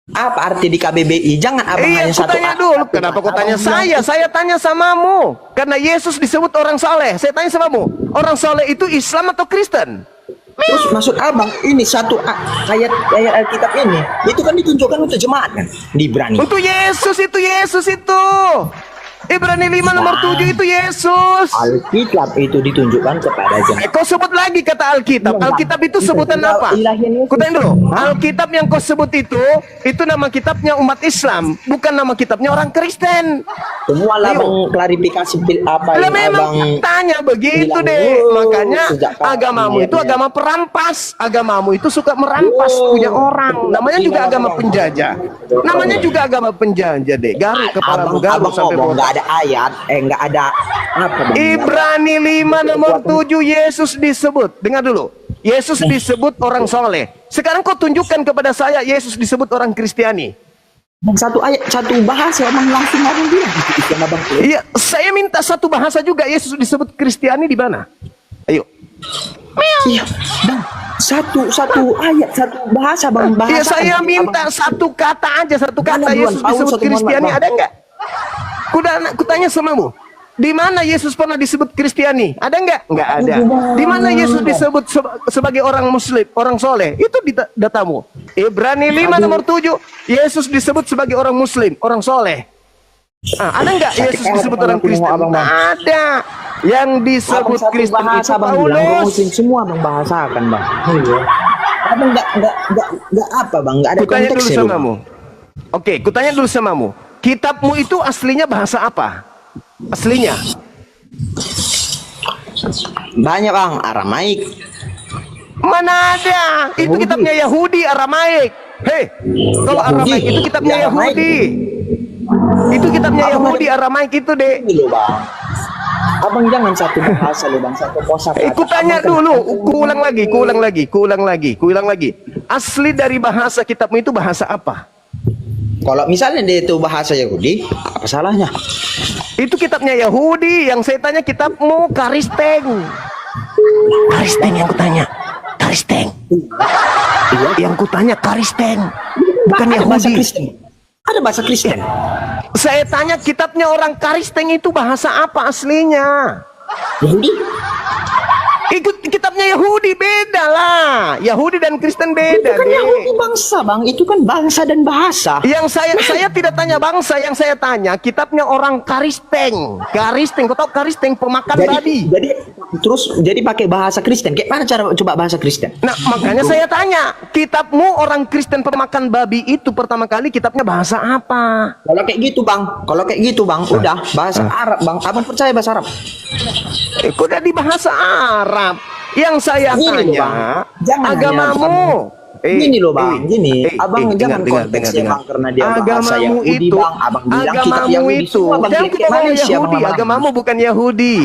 Speaker 1: Apa arti di KBBI? Jangan abang
Speaker 2: Iya,
Speaker 1: hanya
Speaker 2: aku
Speaker 1: satu.
Speaker 2: tanya dulu. Kenapa kau tanya saya? Saya tanya samamu. Karena Yesus disebut orang soleh. Saya tanya samamu. Orang soleh itu Islam atau Kristen?
Speaker 1: Terus maksud abang ini satu ayat Alkitab ini itu kan ditunjukkan untuk jemaat kan di Ibrani.
Speaker 2: Untuk Yesus itu. Ibrani 5 nomor 7 itu Yesus.
Speaker 1: Alkitab itu ditunjukkan kepada jemaat.
Speaker 2: Kau sebut lagi kata Alkitab.
Speaker 1: Iya, Bang.
Speaker 2: Alkitab itu sebutan
Speaker 1: Iya,
Speaker 2: apa?
Speaker 1: ilahian Yesus.
Speaker 2: Kutain dulu. Alkitab yang kau sebut itu nama kitabnya umat Islam, bukan nama kitabnya orang Kristen.
Speaker 1: Semua lah
Speaker 2: Ayo.
Speaker 1: bang klarifikasi apa
Speaker 2: Lah
Speaker 1: yang
Speaker 2: memang
Speaker 1: abang
Speaker 2: tanya begitu
Speaker 1: bilang,
Speaker 2: deh. Makanya
Speaker 1: sejak kapan
Speaker 2: agamamu itu
Speaker 1: niatnya?
Speaker 2: agama perampas. Agamamu itu suka merampas punya orang. Namanya juga agama penjajah. Namanya juga agama penjajah deh. Garuk kepala
Speaker 1: abang
Speaker 2: garuk sampai
Speaker 1: ngomong
Speaker 2: botak.
Speaker 1: nggak ada ayat, nggak ada apa bang?
Speaker 2: Ibrani 5 nomor 7 Yesus disebut. Dengar dulu. Yesus disebut orang soleh. Sekarang kau tunjukkan kepada saya Yesus disebut orang Kristiani.
Speaker 1: Bang, satu ayat, satu bahasa abang langsung abang bilang itu yang abang.
Speaker 2: Iya, saya minta satu bahasa juga Yesus disebut Kristiani di mana? Ayo.
Speaker 1: Iya, bang. Satu ayat, satu bahasa bang. Bahasa.
Speaker 2: Iya, saya minta satu kata aja, satu kata
Speaker 1: Mana duluan,
Speaker 2: Yesus
Speaker 1: Paulus
Speaker 2: disebut
Speaker 1: atau Muhammad,
Speaker 2: Kristiani
Speaker 1: Bang?
Speaker 2: ada enggak? Kutanya samamu. Di mana Yesus pernah disebut Kristiani? Ada enggak? Enggak ada. Di mana Yesus disebut sebagai orang Muslim, orang soleh? Itu di datamu. Ibrani 5 nomor 7, Yesus disebut sebagai orang Muslim, orang soleh. Ada enggak Yesus disebut orang Kristen? Ada. Yang disebut Kristen itu Paulus.
Speaker 1: Semua bang bahasakan bang. Abang nggak apa bang, nggak ada
Speaker 2: Kutanya dulu
Speaker 1: konteksnya.
Speaker 2: samamu. Oke, kutanya dulu samamu. Kitabmu itu aslinya bahasa apa? Aslinya.
Speaker 1: Banyak bang, Aramaik.
Speaker 2: Mana ada? Itu
Speaker 1: Yahudi.
Speaker 2: kitabnya Yahudi, Aramaik. Hei, kalau
Speaker 1: Yahudi.
Speaker 2: Aramaik itu kitabnya
Speaker 1: Ya, Aramaik.
Speaker 2: Yahudi. Itu kitabnya
Speaker 1: Apa
Speaker 2: Yahudi, Aramaik itu deh.
Speaker 1: Ini loh bang. Abang jangan satu bahasa loh bang, satu kosakata.
Speaker 2: Ku tanya dulu, kuulang lagi. Asli dari bahasa kitabmu itu bahasa apa?
Speaker 1: Kalau misalnya dia itu bahasa Yahudi, apa salahnya?
Speaker 2: Itu kitabnya Yahudi. Yang saya tanya kitabmu Karisteng. Karisteng yang kutanya. Karisteng. Yang kutanya Karisteng. Bukan
Speaker 1: Ada bahasa
Speaker 2: Yahudi.
Speaker 1: Kristen. Ada bahasa Kristen.
Speaker 2: Saya tanya kitabnya orang Karisteng itu bahasa apa aslinya?
Speaker 1: Yahudi.
Speaker 2: Ikut kitabnya Yahudi beda lah. Yahudi dan Kristen beda
Speaker 1: Itu kan
Speaker 2: deh.
Speaker 1: Yahudi bangsa bang, itu kan bangsa dan bahasa.
Speaker 2: Yang saya tidak tanya bangsa, yang saya tanya kitabnya orang Karisteng. Karisteng, kau tahu Karisteng pemakan babi.
Speaker 1: Jadi pakai bahasa Kristen. Kayak mana cara coba bahasa Kristen?
Speaker 2: Nah, makanya saya tanya, kitabmu orang Kristen pemakan babi itu pertama kali kitabnya bahasa apa?
Speaker 1: Kalau kayak gitu bang, udah bahasa Arab bang. Abang percaya bahasa Arab?
Speaker 2: Kok udah di bahasa Arab? Yang saya
Speaker 1: Ini loh,
Speaker 2: tanya,
Speaker 1: Bang. Jangan hanya
Speaker 2: agamamu.
Speaker 1: Gini loh bang, abang jangan konteksnya bang karena dia bahasa
Speaker 2: Agamamu
Speaker 1: Yahudi
Speaker 2: itu,
Speaker 1: bang. Abang bilang kitab
Speaker 2: agamamu
Speaker 1: Yahudi
Speaker 2: itu,
Speaker 1: semua bang.
Speaker 2: jangan
Speaker 1: Kayak
Speaker 2: kita bawa
Speaker 1: Malaysia,
Speaker 2: Yahudi.
Speaker 1: bang,
Speaker 2: Agamamu bukan Yahudi.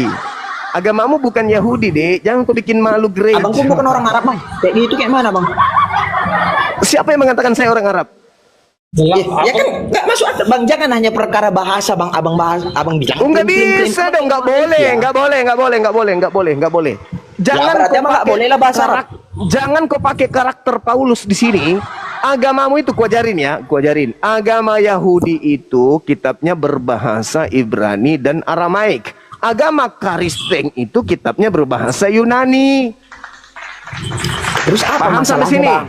Speaker 2: Agamamu bukan Yahudi, Dek. Jangan kau bikin malu gereja.
Speaker 1: Abang pun bukan orang Arab bang. Kayak gitu kayak mana bang?
Speaker 2: Siapa yang mengatakan saya orang Arab?
Speaker 1: Ya kan nggak masuk akal bang. Jangan hanya perkara bahasa bang. Abang bilang.
Speaker 2: Oh, nggak bisa dong, nggak boleh. Jangan
Speaker 1: berarti
Speaker 2: kau
Speaker 1: emang nggak
Speaker 2: pakai
Speaker 1: boleh lah bahasa Arab.
Speaker 2: Jangan kau pakai karakter Paulus di sini. Agamamu itu kuajarin ya, kuajarin. Agama Yahudi itu kitabnya berbahasa Ibrani dan Aramaik. Agama Kristen itu kitabnya berbahasa Yunani.
Speaker 1: Terus apa
Speaker 2: Paham sampai
Speaker 1: masalahnya
Speaker 2: sini?
Speaker 1: bang?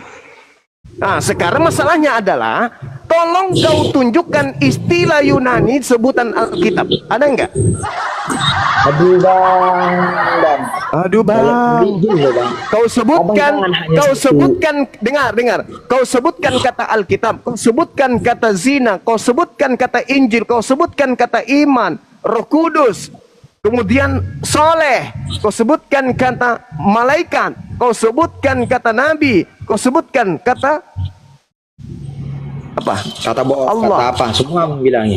Speaker 2: Nah, sekarang masalahnya adalah tolong kau tunjukkan istilah Yunani sebutan Alkitab. Ada enggak?
Speaker 1: Aduh bang.
Speaker 2: Aduh bang.
Speaker 1: Gini loh bang.
Speaker 2: Kau sebutkan,
Speaker 1: Abang jangan hanya
Speaker 2: dengar. Kau sebutkan kata Alkitab, kau sebutkan kata zina, kau sebutkan kata Injil, kau sebutkan kata iman, Roh Kudus, kemudian soleh, kau sebutkan kata malaikat, kau sebutkan kata nabi, kau sebutkan kata apa?
Speaker 1: Kata bohong,
Speaker 2: Allah.
Speaker 1: kata apa? Semua abang bilangnya.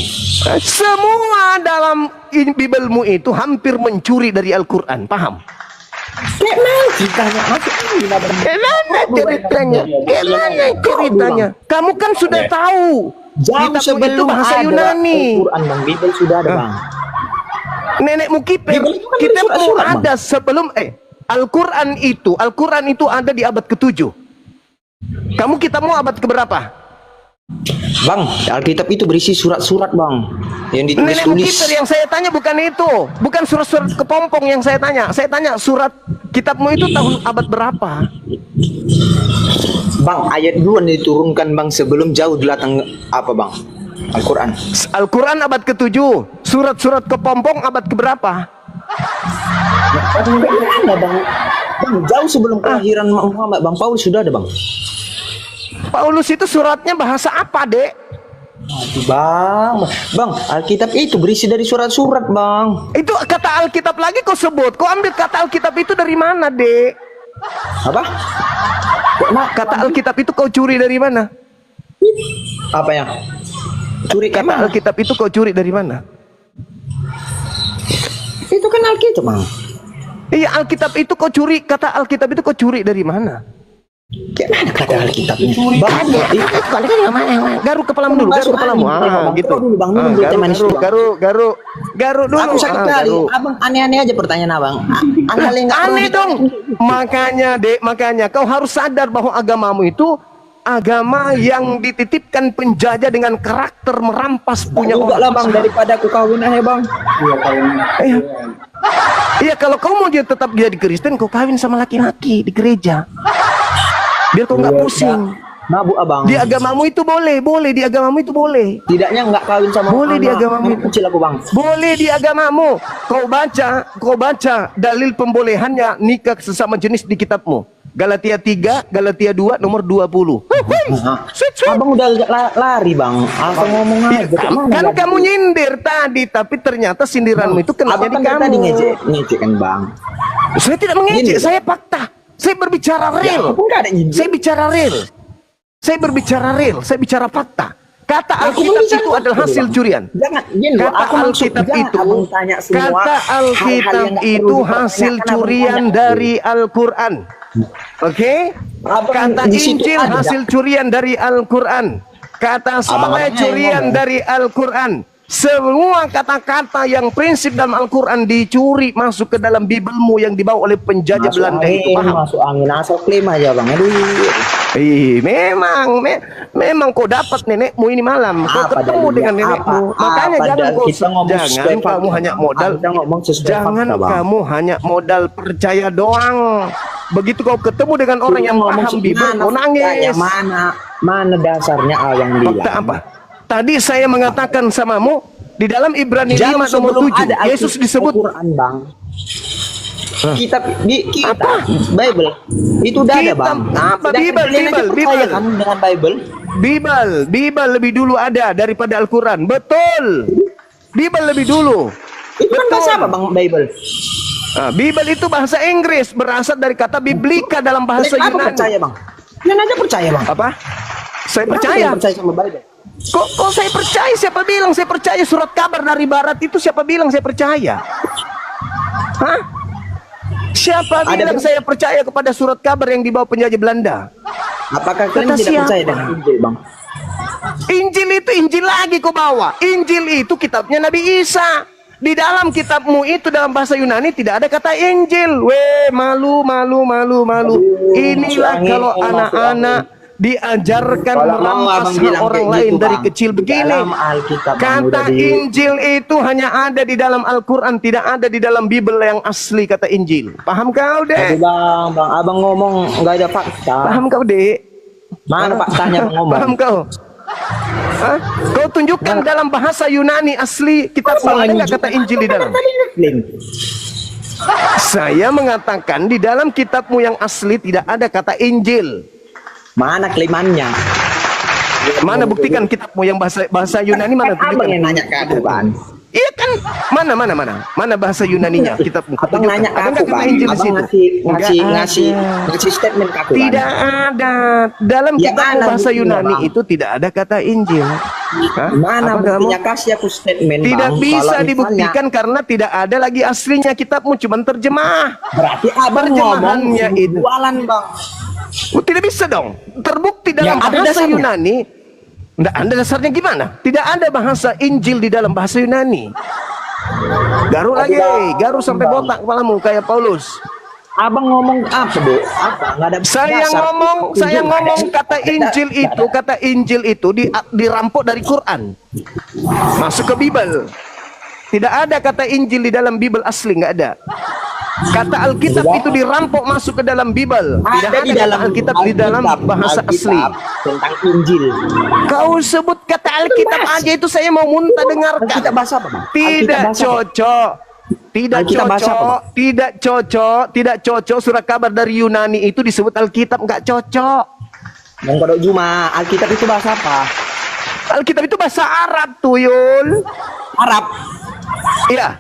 Speaker 2: Semua dalam Bibelmu itu hampir mencuri dari Al-Quran, paham?
Speaker 1: Kayak mana ceritanya?
Speaker 2: Gimana ceritanya? Kamu kan sudah tahu.
Speaker 1: Jauh
Speaker 2: Kitabmu itu
Speaker 1: sebelum
Speaker 2: bahasa
Speaker 1: ada
Speaker 2: Yunani.
Speaker 1: Al-Quran bang, Bibel sudah ada bang.
Speaker 2: Nenekmu
Speaker 1: Bibel itu kan dari
Speaker 2: kitabmu
Speaker 1: surat-surat, Bang.
Speaker 2: ada sebelum Al-Quran itu ada di abad ke-7. Kamu kitabmu abad keberapa?
Speaker 1: Bang, Alkitab itu berisi surat-surat bang, yang
Speaker 2: Nenekmu
Speaker 1: ditulis-tulis.
Speaker 2: yang saya tanya bukan itu, bukan surat-surat kepompong yang saya tanya. Saya tanya surat kitabmu itu tahun abad berapa?
Speaker 1: Bang, ayat duluan diturunkan bang sebelum jauh datang apa bang? Al-Quran.
Speaker 2: Al-Quran abad ke-7. Surat-surat kepompong abad keberapa?
Speaker 1: Enggak ada bang. Bang, jauh sebelum kelahiran Muhammad, Bang Paulus sudah ada, Bang.
Speaker 2: Paulus itu suratnya bahasa apa, Dek?
Speaker 1: Aduh, Bang, Alkitab itu berisi dari surat-surat, Bang.
Speaker 2: Itu kata Alkitab lagi kau sebut. Kau ambil kata Alkitab itu dari mana, Dek?
Speaker 1: Apa?
Speaker 2: Kata Alkitab itu kau curi dari mana?
Speaker 1: Apa ya? Curi
Speaker 2: Kata
Speaker 1: kata
Speaker 2: Alkitab itu kau curi dari mana?
Speaker 1: itu kan Alkitab, Bang.
Speaker 2: Iya, Alkitab itu kau curi. Kata Alkitab itu kau curi dari mana?
Speaker 1: Gimana kata Alkitab ini? Bang,
Speaker 2: Garuk kepalamu dulu, garuk kepalamu. Gitu.
Speaker 1: Dulu, Bang, minum dulu teh manis dulu, Bang.
Speaker 2: Garuk dulu.
Speaker 1: Aku sakit kali. Abang aneh-aneh aja pertanyaan Abang.
Speaker 2: Aneh dong. Makanya, Dek, kau harus sadar bahwa agamamu itu agama yang dititipkan penjajah dengan karakter merampas punya
Speaker 1: Enggak
Speaker 2: orang.
Speaker 1: lah, Bang, daripada aku kawin aja, Bang.
Speaker 2: Iya. Iya, kalau kau mau tetap jadi Kristen, kau kawin sama laki-laki di gereja. Biar kau nggak pusing.
Speaker 1: Nah, Bu Abang.
Speaker 2: Di agamamu itu boleh, di agamamu itu boleh.
Speaker 1: Tidaknya nggak kawin sama
Speaker 2: Boleh di
Speaker 1: anak
Speaker 2: agamamu.
Speaker 1: kecil aku, Bang.
Speaker 2: Boleh di agamamu. Kau baca dalil pembolehannya nikah sesama jenis di kitabmu. Galatia 3, Galatia 2 nomor 20. Sweet.
Speaker 1: Abang udah lari, Bang. Abang ngomong aja.
Speaker 2: Kan kamu nyindir tadi, tapi ternyata sindiranmu itu kena
Speaker 1: Abang
Speaker 2: di
Speaker 1: kan tadi
Speaker 2: kamu.
Speaker 1: ngejek kan, Bang.
Speaker 2: Saya tidak mengejek,
Speaker 1: Gini.
Speaker 2: saya fakta. Saya berbicara real.
Speaker 1: Aku nggak ada nyindir.
Speaker 2: Saya bicara real. Saya berbicara real, saya bicara fakta. Kata
Speaker 1: Aku
Speaker 2: Alkitab
Speaker 1: bicara
Speaker 2: itu
Speaker 1: fakta
Speaker 2: adalah
Speaker 1: dulu,
Speaker 2: hasil
Speaker 1: Bang.
Speaker 2: curian.
Speaker 1: Jangan, gini loh,
Speaker 2: Kata
Speaker 1: aku maksud,
Speaker 2: Alkitab
Speaker 1: jangan
Speaker 2: itu,
Speaker 1: Abang tanya semua
Speaker 2: kata
Speaker 1: hal-hal
Speaker 2: Alkitab
Speaker 1: yang nggak
Speaker 2: itu
Speaker 1: perlu
Speaker 2: hasil
Speaker 1: dipertanyakan, Abang
Speaker 2: curian
Speaker 1: tanya.
Speaker 2: dari Al-Quran. Oke?
Speaker 1: Abang
Speaker 2: Kata
Speaker 1: di situ
Speaker 2: Injil
Speaker 1: ada.
Speaker 2: hasil curian dari Al-Quran. Kata Saleh
Speaker 1: Abang
Speaker 2: curian
Speaker 1: ngomong.
Speaker 2: dari Al-Quran. Semua kata-kata yang prinsip dalam Al-Quran dicuri masuk ke dalam Bibelmu yang dibawa oleh penjajah
Speaker 1: Masuk
Speaker 2: Belanda itu.
Speaker 1: angin,
Speaker 2: Paham?
Speaker 1: masuk angin, asal klaim aja, Bang. Aduh.
Speaker 2: Memang kau dapat nenekmu ini malam. Kau
Speaker 1: Apa
Speaker 2: ketemu
Speaker 1: dalilnya?
Speaker 2: dengan nenekmu.
Speaker 1: Apa
Speaker 2: Makanya jangan
Speaker 1: dalil? Kita ngomong
Speaker 2: jangan
Speaker 1: sesuai
Speaker 2: kamu
Speaker 1: fakta.
Speaker 2: hanya modal.
Speaker 1: Kita ngomong sesuai
Speaker 2: Jangan
Speaker 1: fakta, Bang.
Speaker 2: kamu hanya modal percaya doang. Begitu kau ketemu dengan orang yang paham Bibel, kau nangis.
Speaker 1: Mana dasarnya Abang bilang?
Speaker 2: Fakta apa? Tadi saya mengatakan samamu di dalam Ibrani 5
Speaker 1: Jauh
Speaker 2: nomor
Speaker 1: sebelum
Speaker 2: 7
Speaker 1: ada
Speaker 2: Yesus disebut
Speaker 1: Al-Quran, Bang. Kitab Bible itu udah ada, Bang.
Speaker 2: Apa?
Speaker 1: Dan
Speaker 2: Bible,
Speaker 1: kalian aja percaya
Speaker 2: Bible.
Speaker 1: kan dengan Bible?
Speaker 2: Bible lebih dulu ada daripada Al-Quran. Betul. Bible lebih dulu.
Speaker 1: Itu kan bahasa apa, Bang, Bible?
Speaker 2: Nah, Bible itu bahasa Inggris, berasal dari kata biblika dalam bahasa
Speaker 1: Kalian apa
Speaker 2: Yunani.
Speaker 1: percaya, Bang? Kalian aja percaya, Bang.
Speaker 2: Apa? Saya
Speaker 1: Kenapa
Speaker 2: percaya.
Speaker 1: kalian percaya sama Bible?
Speaker 2: Kok saya percaya? Siapa bilang saya percaya? Surat kabar dari barat itu siapa bilang saya percaya? Hah? Siapa bilang saya percaya kepada surat kabar yang dibawa penjajah Belanda?
Speaker 1: Apakah kalian
Speaker 2: Kata
Speaker 1: tidak
Speaker 2: siapa?
Speaker 1: percaya dengan Injil, Bang?
Speaker 2: Injil itu Injil lagi kau bawa. Injil itu kitabnya Nabi Isa. Di dalam kitabmu itu dalam bahasa Yunani tidak ada kata Injil. Weh, malu. Inilah
Speaker 1: angin,
Speaker 2: kalau
Speaker 1: masuk
Speaker 2: anak-anak diajarkan
Speaker 1: Kalau mau
Speaker 2: merampas
Speaker 1: Abang
Speaker 2: hak
Speaker 1: bilang
Speaker 2: orang
Speaker 1: kayak
Speaker 2: lain
Speaker 1: gitu,
Speaker 2: dari
Speaker 1: Bang.
Speaker 2: kecil begini.
Speaker 1: Dalam Alkitab, Bang,
Speaker 2: Kata
Speaker 1: udah
Speaker 2: Injil itu hanya ada di dalam Al-Quran, tidak ada di dalam Bible yang asli kata Injil. Paham kau,
Speaker 1: Aduh,
Speaker 2: Dek?
Speaker 1: Bang, Abang ngomong nggak ada fakta.
Speaker 2: Paham kau, Dek?
Speaker 1: Mana faktanya Abang ngomong?
Speaker 2: Paham kau? Hah? Kau tunjukkan dalam bahasa Yunani asli kitabmu ada nggak kata Injil di dalam? Saya mengatakan di dalam kitabmu yang asli tidak ada kata Injil.
Speaker 1: Mana kelimannya?
Speaker 2: Mana buktikan kitabmu yang bahasa Yunani mana
Speaker 1: Abang
Speaker 2: tunjukkan?
Speaker 1: yang nanya ke aku, Bang.
Speaker 2: Iya kan? Mana bahasa Yunaninya kitabmu?
Speaker 1: Abang nanya ke
Speaker 2: Ada
Speaker 1: aku,
Speaker 2: nggak kata
Speaker 1: Bang.
Speaker 2: Injil di
Speaker 1: Abang
Speaker 2: situ?
Speaker 1: ngasih statement ke aku, Bang.
Speaker 2: Tidak ada. Dalam
Speaker 1: Ya,
Speaker 2: kitabmu
Speaker 1: mana
Speaker 2: bahasa
Speaker 1: buktinya,
Speaker 2: Yunani
Speaker 1: Bang?
Speaker 2: itu tidak ada kata Injil. Hah?
Speaker 1: Mana
Speaker 2: Apa kamu?
Speaker 1: buktinya? Kasih aku statement,
Speaker 2: Tidak
Speaker 1: Bang.
Speaker 2: bisa
Speaker 1: Kalau misalnya-
Speaker 2: dibuktikan karena tidak ada lagi aslinya kitabmu, cuma terjemah.
Speaker 1: Berarti Abang ngomong
Speaker 2: Terjemahannya itu.
Speaker 1: jualan, Bang.
Speaker 2: Tidak bisa dong. Terbukti dalam
Speaker 1: Ya, ada
Speaker 2: bahasa
Speaker 1: dasarnya.
Speaker 2: Yunani. Nggak ada dasarnya gimana? Tidak ada bahasa Injil di dalam bahasa Yunani. Garu lagi, garu sampai botak kepalamu kayak Paulus.
Speaker 1: Abang ngomong apa, Bu? Apa? Nggak ada
Speaker 2: Saya
Speaker 1: dasar.
Speaker 2: ngomong kata Injil itu dirampok dari Quran. Masuk ke Bible. Tidak ada kata Injil di dalam Bible asli, nggak ada. Kata Alkitab itu dirampok masuk ke dalam Bible. Tidak ada
Speaker 1: di
Speaker 2: kata
Speaker 1: dalam
Speaker 2: Alkitab di dalam bahasa asli.
Speaker 1: tentang Injil.
Speaker 2: Kau sebut kata Alkitab aja itu saya mau muntah dengarkan.
Speaker 1: Alkitab bahasa apa, Bang?
Speaker 2: Tidak
Speaker 1: Alkitab bahasa apa?
Speaker 2: cocok. Tidak
Speaker 1: Alkitab bahasa apa,
Speaker 2: cocok,
Speaker 1: Bang?
Speaker 2: tidak cocok. Surat kabar dari Yunani itu disebut Alkitab, nggak cocok.
Speaker 1: Bang Kodok Juma, Alkitab itu bahasa apa?
Speaker 2: Alkitab itu bahasa Arab, Tuyul.
Speaker 1: Arab.
Speaker 2: Iya.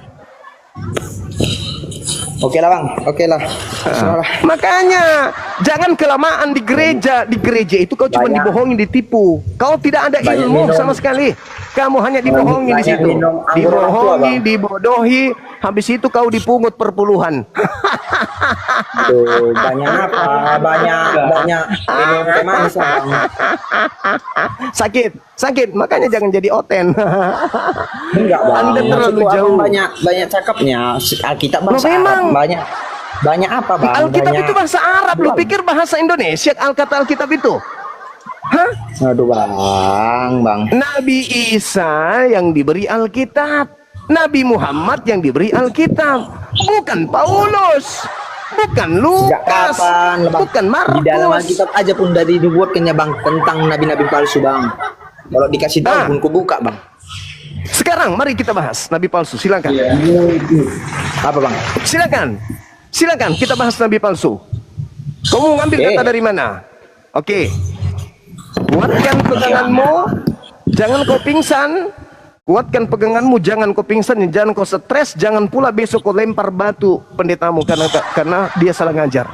Speaker 1: Oke lah, Bang. Oke lah. Terserah lah.
Speaker 2: Makanya jangan kelamaan di gereja. Di gereja itu kau cuma
Speaker 1: Banyak.
Speaker 2: dibohongin, ditipu. Kau tidak ada
Speaker 1: Banyak
Speaker 2: ilmu
Speaker 1: minum.
Speaker 2: sama sekali. Kamu hanya dibohongi di
Speaker 1: Banyak
Speaker 2: situ.
Speaker 1: minum anggur orang tua,
Speaker 2: Dibohongi,
Speaker 1: Bang.
Speaker 2: dibodohi. Habis itu kau dipungut perpuluhan.
Speaker 1: Tuh, banyak apa? Banyak minum teh manis, Bang.
Speaker 2: Sakit. Makanya jangan jadi oten.
Speaker 1: Enggak, Bang.
Speaker 2: Anda terlalu
Speaker 1: Maksudku,
Speaker 2: jauh.
Speaker 1: Abang banyak cakapnya. Alkitab bahasa
Speaker 2: memang.
Speaker 1: Arab. Banyak apa, Bang?
Speaker 2: Alkitab
Speaker 1: Banyak.
Speaker 2: itu bahasa Arab. Lu pikir bahasa Indonesia kata Alkitab itu? Hah?
Speaker 1: Aduh, Bang.
Speaker 2: Nabi Isa yang diberi Alkitab, Nabi Muhammad yang diberi Alkitab, bukan Paulus, bukan
Speaker 1: Sejak
Speaker 2: Lukas,
Speaker 1: kapan, Bang?
Speaker 2: bukan
Speaker 1: Di dalam
Speaker 2: Markus.
Speaker 1: Alkitab aja pun dari dibuatkannya, Bang, tentang nabi-nabi palsu, Bang. Kalau dikasih tahu
Speaker 2: Nah.
Speaker 1: pun ku buka, Bang.
Speaker 2: Sekarang mari kita bahas Nabi palsu. Silakan,
Speaker 1: Apa, Bang?
Speaker 2: silakan kita bahas Nabi palsu. Kamu ngambil
Speaker 1: Oke.
Speaker 2: kata dari mana? Oke, kuatkan peganganmu, jangan kau pingsan. Kuatkan peganganmu, jangan kau pingsan, jangan kau stres, jangan pula besok kau lempar batu pendetamu karena dia salah ngajar.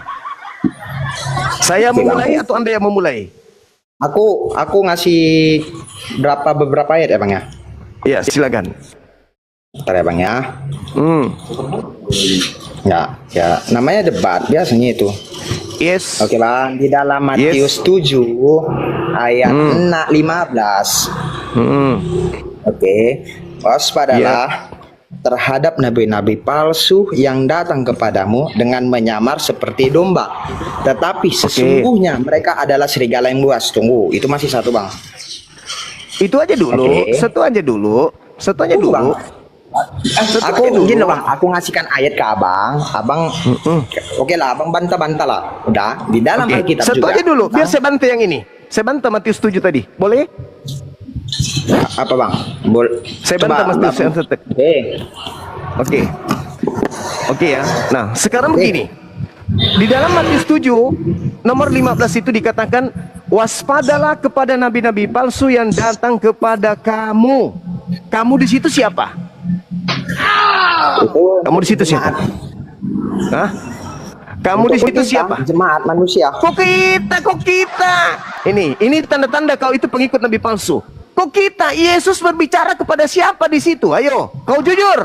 Speaker 2: Saya memulai atau Anda yang memulai?
Speaker 1: Aku ngasih beberapa ayat ya, Bang ya.
Speaker 2: Ya, silakan.
Speaker 1: Bentar ya, Bang ya. Ya, namanya debat biasanya itu.
Speaker 2: Yes.
Speaker 1: Oke, Bang, di dalam Matius 7 ayat 15. Oke, waspadalah terhadap nabi-nabi palsu yang datang kepadamu dengan menyamar seperti domba, tetapi sesungguhnya mereka adalah serigala yang buas. Tunggu, itu masih satu, Bang.
Speaker 2: Itu aja dulu,
Speaker 1: Oke.
Speaker 2: satu aja dulu.
Speaker 1: Tunggu, Bang.
Speaker 2: Satu
Speaker 1: Aku
Speaker 2: aja dulu.
Speaker 1: gini loh, Bang, aku ngasihkan ayat ke Abang. Oke lah, Abang bantah-bantah lah. Udah, di dalam
Speaker 2: Oke,
Speaker 1: Alkitab
Speaker 2: satu
Speaker 1: juga.
Speaker 2: aja dulu, biar saya bantu yang ini. Saya bantah Matius 7 tadi, boleh?
Speaker 1: Apa, Bang?
Speaker 2: Saya
Speaker 1: Coba,
Speaker 2: bantah Matius
Speaker 1: Bang.
Speaker 2: 7.
Speaker 1: Oke.
Speaker 2: Oke ya. Nah, sekarang begini. Di dalam Matius 7 nomor 15 itu dikatakan, waspadalah kepada nabi-nabi palsu yang datang kepada kamu. Kamu di situ siapa? Kamu di situ siapa? Hah? Kamu di situ siapa?
Speaker 1: Jemaat manusia.
Speaker 2: Kok kita? Ini tanda-tanda kau itu pengikut nabi palsu. Kok kita? Yesus berbicara kepada siapa di situ? Ayo, kau jujur.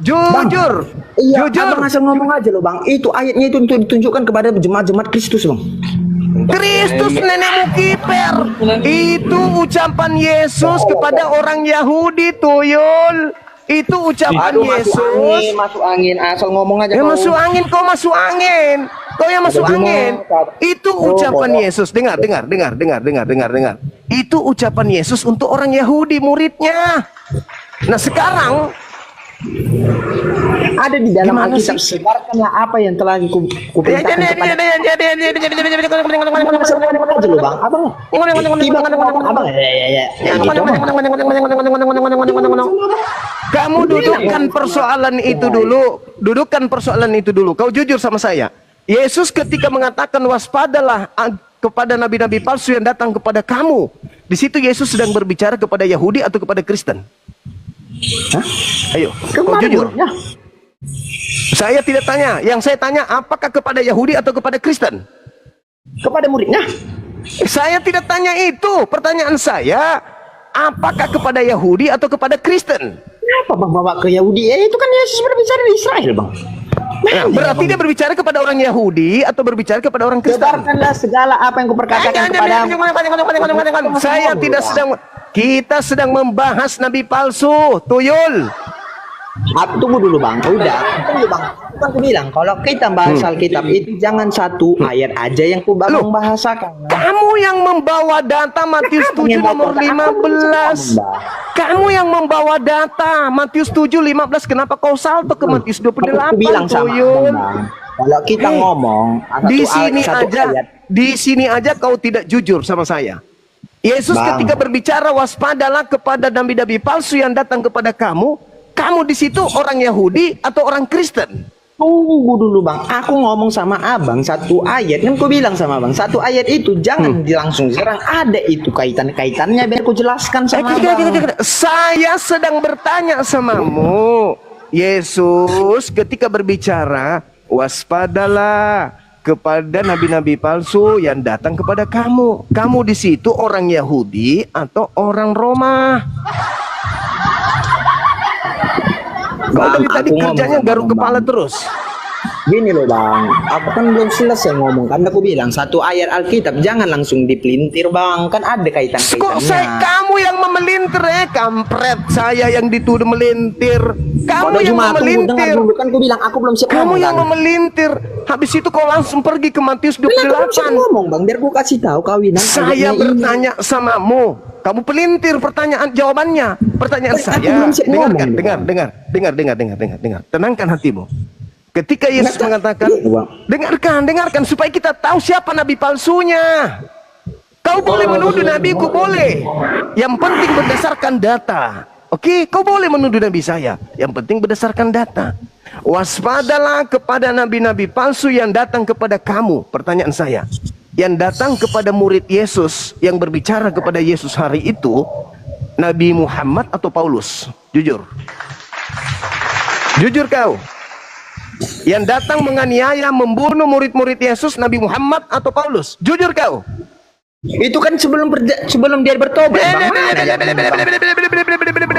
Speaker 2: Jujur.
Speaker 1: Iya,
Speaker 2: Jujur.
Speaker 1: Abang asal ngomong aja loh, Bang. Itu ayatnya itu untuk ditunjukkan kepada jemaat-jemaat Kristus, Bang.
Speaker 2: Kristus nenekmu kiper. Itu ucapan Yesus kepada orang Yahudi, Tuyul. Itu ucapan Yesus.
Speaker 1: Masuk angin, asal ngomong aja.
Speaker 2: Ya
Speaker 1: kau.
Speaker 2: masuk angin, kau masuk angin. Kau yang masuk
Speaker 1: Ada
Speaker 2: angin.
Speaker 1: Jumat.
Speaker 2: Itu ucapan Yesus. Dengar. Itu ucapan Yesus untuk orang Yahudi, muridnya. Nah sekarang
Speaker 1: ada di dalam
Speaker 2: Gimana
Speaker 1: Alkitab,
Speaker 2: sih?
Speaker 1: sebarkanlah apa yang telah kuperintahkan kepada aja loh, Bang. Abang. Abang. Ya.
Speaker 2: Kamu dudukkan persoalan itu dulu. Dudukkan persoalan itu dulu. Kau jujur sama saya. Yesus ketika mengatakan waspadalah kepada nabi-nabi palsu yang datang kepada kamu. Di situ Yesus sedang berbicara kepada Yahudi atau kepada Kristen?
Speaker 1: Hah?
Speaker 2: Ayo, kau jujur. Saya tidak tanya. Yang saya tanya apakah kepada Yahudi atau kepada Kristen?
Speaker 1: Kepada muridnya.
Speaker 2: Saya tidak tanya itu. Pertanyaan saya, apakah kepada Yahudi atau kepada Kristen?
Speaker 1: Kenapa Bang bawa ke Yahudi? Itu kan Yesus berbicara di Israel, Bang.
Speaker 2: Nah, berarti dia berbicara kepada orang Yahudi atau berbicara kepada orang Kristen?
Speaker 1: Sebarkanlah segala apa yang kuperkatakan kepada.
Speaker 2: Saya tidak sedang. Kita sedang membahas nabi palsu, Tuyul.
Speaker 1: Tunggu dulu bang, udah, tunggu bang. Kan aku bilang kalau kita bahas Alkitab itu jangan satu ayat aja yang ku bang bahasakan.
Speaker 2: Kamu yang membawa data Matius 7 nomor 15. Kamu yang membawa data Matius 7 15. Kenapa kau salto ke Matius 28?
Speaker 1: Aku bilang sama
Speaker 2: Tuyul?
Speaker 1: bang, kalau kita ngomong
Speaker 2: Di sini aja,
Speaker 1: ayat,
Speaker 2: di sini aja kau tidak jujur sama saya. Yesus
Speaker 1: Bang.
Speaker 2: ketika berbicara waspadalah kepada nabi-nabi palsu yang datang kepada kamu. Kamu di situ orang Yahudi atau orang Kristen?
Speaker 1: tunggu dulu bang, aku ngomong sama abang satu ayat, kan ku bilang sama abang satu ayat itu jangan langsung serang, ada itu kaitannya biar ku jelaskan sama abang.
Speaker 2: Saya sedang bertanya samamu. Yesus ketika berbicara waspadalah kepada nabi-nabi palsu yang datang kepada kamu. Kamu di situ orang Yahudi atau orang Roma? Kau dari tadi
Speaker 1: aku ngomong
Speaker 2: kerjanya
Speaker 1: sama
Speaker 2: garuk
Speaker 1: Bang.
Speaker 2: kepala terus.
Speaker 1: Gini loh bang, aku kan belum selesai ngomong, kan aku bilang satu ayat Alkitab jangan langsung dipelintir bang, kan ada
Speaker 2: Kok
Speaker 1: kaitan-kaitannya.
Speaker 2: kamu yang memelintir kampret, saya yang dituduh melintir. Kamu
Speaker 1: Kodok
Speaker 2: yang
Speaker 1: Juma, tunggu, dengar
Speaker 2: memelintir.
Speaker 1: dulu, kan aku bilang aku belum siap
Speaker 2: Kamu
Speaker 1: ngomong,
Speaker 2: yang
Speaker 1: kan.
Speaker 2: memelintir. Habis itu kau langsung pergi ke Matius
Speaker 1: Aku belum siap
Speaker 2: 28.
Speaker 1: ngomong bang, biar gua kasih tahu kawinan.
Speaker 2: Saya
Speaker 1: ayatnya ini.
Speaker 2: bertanya samamu. Kamu pelintir pertanyaan jawabannya. Pertanyaan
Speaker 1: Aku
Speaker 2: saya.
Speaker 1: belum siap
Speaker 2: Dengarkan,
Speaker 1: ngomong,
Speaker 2: dengar. Tenangkan hatimu. Ketika Yesus mengatakan, dengarkan supaya kita tahu siapa nabi palsunya. Kau boleh menuduh nabiku, boleh. Yang penting berdasarkan data. Oke, kau boleh menuduh nabi saya. Yang penting berdasarkan data. Waspadalah kepada nabi-nabi palsu yang datang kepada kamu. Pertanyaan saya, yang datang kepada murid Yesus, yang berbicara kepada Yesus hari itu, Nabi Muhammad atau Paulus? Jujur. Jujur kau. Yang datang menganiaya, membunuh murid-murid Yesus, Nabi Muhammad atau Paulus? Jujur kau.
Speaker 1: Itu kan sebelum dia bertobat bang.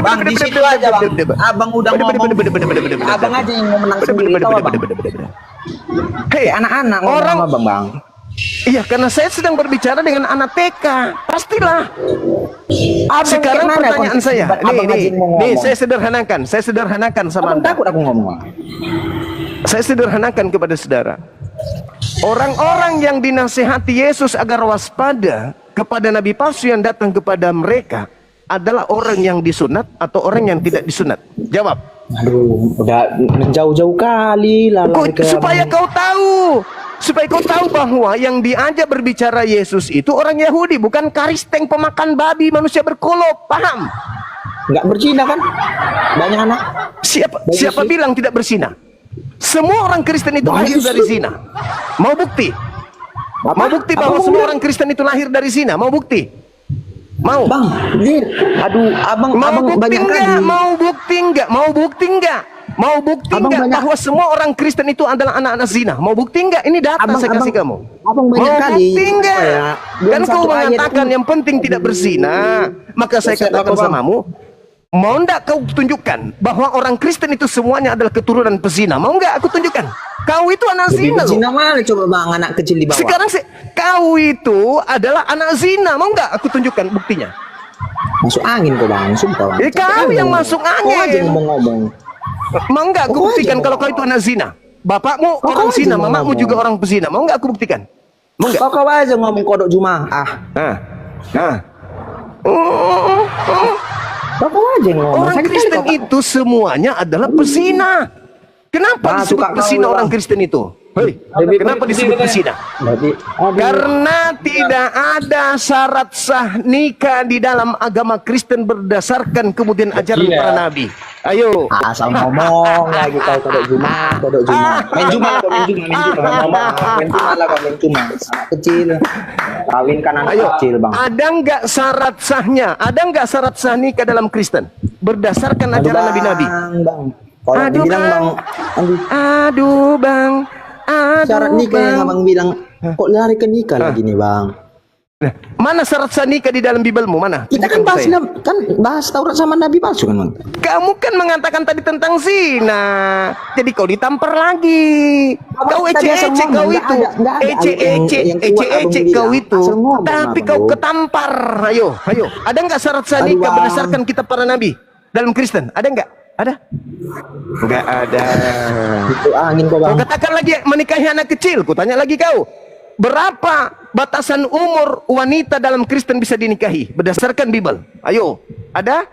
Speaker 1: Bang di situ aja bang. Abang udah ngomong. Abang aja yang mau menang sendiri, tahu bang.
Speaker 2: Hei,
Speaker 1: Anak-anak ngomong
Speaker 2: orang
Speaker 1: sama bang bang.
Speaker 2: Iya, karena saya sedang berbicara dengan anak TK. Pastilah.
Speaker 1: Abang
Speaker 2: Sekarang
Speaker 1: kayak mana
Speaker 2: pertanyaan
Speaker 1: konsep
Speaker 2: saya,
Speaker 1: abang aja yang mau
Speaker 2: nih,
Speaker 1: ngomong.
Speaker 2: saya sederhanakan sama
Speaker 1: Abang
Speaker 2: Anda.
Speaker 1: takut aku ngomong bang.
Speaker 2: Saya sederhanakan kepada saudara. Orang-orang yang dinasihati Yesus agar waspada kepada nabi palsu yang datang kepada mereka adalah orang yang disunat atau orang yang tidak disunat. Jawab.
Speaker 1: Aduh, udah jauh-jauh kali lah.
Speaker 2: Supaya kau tahu bahwa yang diajak berbicara Yesus itu orang Yahudi, bukan karisteng pemakan babi, manusia berkolop. Paham?
Speaker 1: Nggak berzina kan? Banyak anak.
Speaker 2: Siapa bilang tidak berzina? Semua orang Kristen itu lahir dari zina. Mau bukti? Mau bukti bahwa semua orang Kristen itu lahir dari zina? Mau bukti? Mau?
Speaker 1: Bang, Dir. Aduh, abang banyak kali.
Speaker 2: Mau bukti enggak? Mau bukti enggak bahwa semua orang Kristen itu adalah anak-anak zina? Mau bukti enggak? Ini data saya kasih kamu.
Speaker 1: Abang banyak
Speaker 2: Mau
Speaker 1: kali.
Speaker 2: bukti enggak? Kan kau mengatakan
Speaker 1: itu.
Speaker 2: yang penting tidak berzina. Maka saya katakan samamu, mau enggak kau tunjukkan bahwa orang Kristen itu semuanya adalah keturunan pezina? Mau enggak aku tunjukkan? Kau itu anak zina loh.
Speaker 1: Zina mana coba bang, anak kecil di bawah.
Speaker 2: Sekarang kau itu adalah anak zina. Mau enggak aku tunjukkan buktinya?
Speaker 1: Masuk angin kok bang, sumpah.
Speaker 2: Kau yang masuk angin.
Speaker 1: Kau aja yang mau ngomong.
Speaker 2: Mau enggak aku buktikan kalau kau itu anak zina? Bapakmu orang zina, mamamu juga orang pezina. Mau enggak aku buktikan? Mau enggak?
Speaker 1: Kau aja ngomong kodok Juma. Kau aja yang ngomong.
Speaker 2: Orang Kristen itu semuanya adalah pezina. Kenapa disebut pezina orang Kristen itu? Hei, kenapa disebut pezina? Karena tidak ada syarat sah nikah di dalam agama Kristen berdasarkan kemudian ajaran para nabi. Ayo.
Speaker 1: Asal ngomong lagi kau kodok Juma. Main Juma lah kau main Juma. Anak kecil. Kawinkan anak kecil bang.
Speaker 2: Ada enggak syarat sahnya? Ada enggak syarat sah nikah dalam Kristen? Berdasarkan ajaran nabi-nabi.
Speaker 1: Aduh
Speaker 2: bang.
Speaker 1: Syarat nikah yang abang bilang kok lari ke nikah lagi nih bang.
Speaker 2: Nah, mana syarat sah nikah di dalam Bibelmu? Mana?
Speaker 1: Kita kan bahas Taurat sama Nabi palsu kan bang.
Speaker 2: Kamu kan mengatakan tadi tentang zina. Jadi kau ditampar lagi. Kau ece-ece kau itu. Ece-ece kau itu. Tapi kau ketampar. Ayo. Ada nggak syarat sah nikah berdasarkan kitab para nabi dalam Kristen? Ada nggak? Ada? Enggak ada.
Speaker 1: Itu angin kok
Speaker 2: Kau
Speaker 1: bang.
Speaker 2: katakan lagi menikahi anak kecil. Ku tanya lagi kau. Berapa batasan umur wanita dalam Kristen bisa dinikahi berdasarkan Bible? Ayo, ada?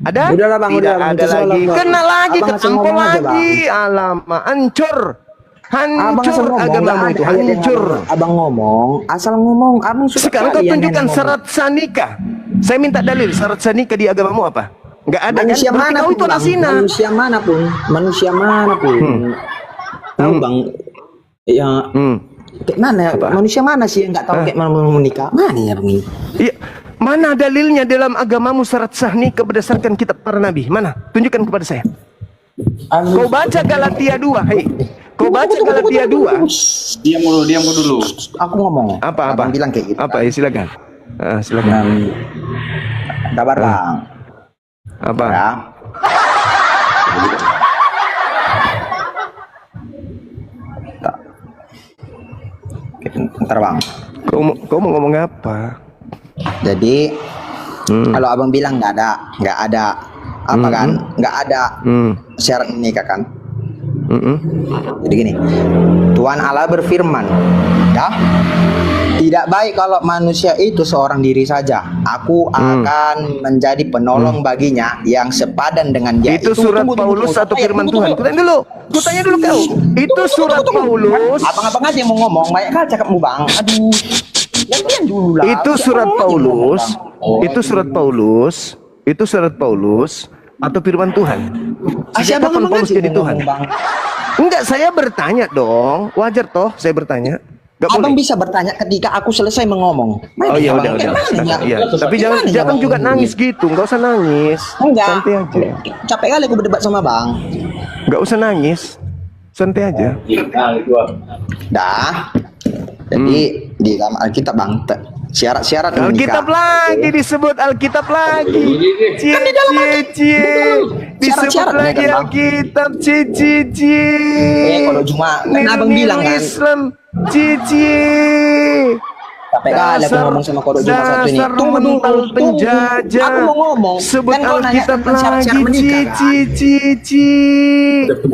Speaker 2: Ada?
Speaker 1: Udahlah, Bang,
Speaker 2: Tidak
Speaker 1: udah,
Speaker 2: ada
Speaker 1: terserah,
Speaker 2: lagi.
Speaker 1: Bang.
Speaker 2: Kena lagi,
Speaker 1: Abang ngasih
Speaker 2: ketampol
Speaker 1: ngomong aja,
Speaker 2: lagi. Alamak, hancur. Hancur agamamu itu, hancur.
Speaker 1: Abang ngomong, asal ngomong, abang suka
Speaker 2: Sekarang kau
Speaker 1: kali yang
Speaker 2: tunjukkan
Speaker 1: ngomong.
Speaker 2: syarat sanikah. Saya minta dalil syarat sanikah di agamamu apa? Enggak ada
Speaker 1: Manusia
Speaker 2: kan? Berarti
Speaker 1: mana
Speaker 2: kau
Speaker 1: pun,
Speaker 2: itu
Speaker 1: Bang.
Speaker 2: rasina.
Speaker 1: Manusia manapun. Tahu bang, ya kayak mana? Manusia mana sih yang nggak tahu kayak mana mau menikah? Mana ya bang ini?
Speaker 2: Iya. Mana dalilnya dalam agamamu syarat sah nikah berdasarkan kitab para nabi? Mana? Tunjukkan kepada saya. Kau baca Galatia 2, hei. Kau baca Galatia 2.
Speaker 3: Diam dulu.
Speaker 1: Aku ngomong.
Speaker 2: Apa?
Speaker 1: Abang bilang kayak gitu.
Speaker 2: Apa? Ya, silakan. Silakan.
Speaker 1: Kabar bang.
Speaker 2: Apa?
Speaker 1: Ya. Tak. Ntar bang.
Speaker 2: Kau mau ngomong apa?
Speaker 1: Jadi kalau abang bilang nggak ada apa kan? Nggak ada syarat nikah kan? Jadi gini, Tuhan Allah berfirman, ya, tidak baik kalau manusia itu seorang diri saja. Aku akan menjadi penolong baginya yang sepadan dengan dia.
Speaker 2: Itu surat Paulus atau firman Tuhan? Ku tanya dulu kau. Itu surat Paulus.
Speaker 1: Abang-abang aja yang mau ngomong, banyak kali cakapmu bang. Aduh, gantian dulu lah.
Speaker 2: Itu surat Paulus. Itu surat Paulus. Itu surat Paulus atau firman Tuhan? Sejak kapan Paulus jadi Tuhan? Enggak, saya bertanya dong. Wajar toh saya bertanya. Gak
Speaker 1: Abang
Speaker 2: boleh.
Speaker 1: bisa bertanya ketika aku selesai mengomong.
Speaker 2: Oh iya udah. Iya. Tapi jangan juga nangis gitu. Enggak usah nangis.
Speaker 1: Enggak.
Speaker 2: Santai aja.
Speaker 1: Capek kali aku berdebat sama bang.
Speaker 2: Enggak usah nangis. Santai aja.
Speaker 1: Dah. Jadi di dalam Alkitab bang, syarat-syarat
Speaker 2: Alkitab lagi disebut Alkitab lagi. Cie disebut
Speaker 1: Syarat-syarat
Speaker 2: lagi
Speaker 1: kan, Bang?
Speaker 2: Alkitab. Cie.
Speaker 1: Kalau cuma kan abang bilang kan.
Speaker 2: Islam. Cie.
Speaker 1: Capek kali aku ngomong sama kodok cuma satu ini. Tunggu dulu,
Speaker 2: penjajah.
Speaker 1: Aku mau ngomong.
Speaker 2: Sebut
Speaker 1: Kan kau nanya
Speaker 2: Alkitab
Speaker 1: tentang syarat-syarat
Speaker 2: lagi.
Speaker 1: menikah kan?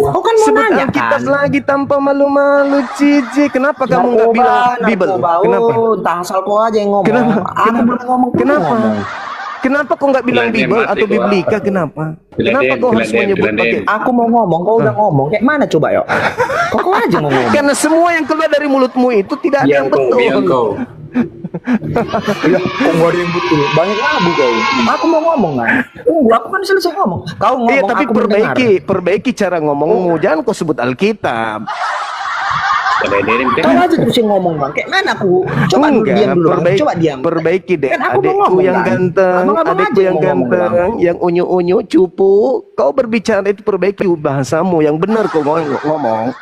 Speaker 1: Kau kan mau
Speaker 2: Sebut
Speaker 1: nanya
Speaker 2: Alkitab
Speaker 1: kan?
Speaker 2: lagi tanpa malu-malu. Cie. Kenapa kamu nggak bilang Bible? Kenapa?
Speaker 1: Tak asal kau aja yang ngomong.
Speaker 2: Kenapa?
Speaker 1: Aku belum ngomong. kau
Speaker 2: Kenapa?
Speaker 1: ngomong.
Speaker 2: Kenapa kau nggak bilang Bible atau Biblika? Kenapa? Kenapa kau harus menyebut pakai?
Speaker 1: Aku mau ngomong, kau udah ngomong. Kayak mana coba yuk? Kau aja mau ngomong.
Speaker 2: Karena semua yang keluar dari mulutmu itu tidak ada yang betul.
Speaker 1: Ya, kok nggak ada yang betul? Banyak labu kau. Aku mau ngomong kan? Tunggu, aku kan selesai ngomong. Kau ngomong,
Speaker 2: Iya, tapi
Speaker 1: aku mendengar.
Speaker 2: perbaiki cara ngomongmu. Jangan kau sebut Alkitab.
Speaker 1: Kau aja terus yang ngomong bang. Kayak mana aku? Coba dulu
Speaker 2: Enggak,
Speaker 1: diam dulu. Bang. Coba diam.
Speaker 2: Perbaiki deh.
Speaker 1: Kan aku mau
Speaker 2: Adikku
Speaker 1: ngomong,
Speaker 2: yang
Speaker 1: kan?
Speaker 2: ganteng,
Speaker 1: Abang-abang
Speaker 2: adikku
Speaker 1: aja
Speaker 2: yang
Speaker 1: mau ngomong,
Speaker 2: ganteng, yang unyu-unyu, cupu. Kau berbicara itu perbaiki bahasamu yang benar kau ngomong.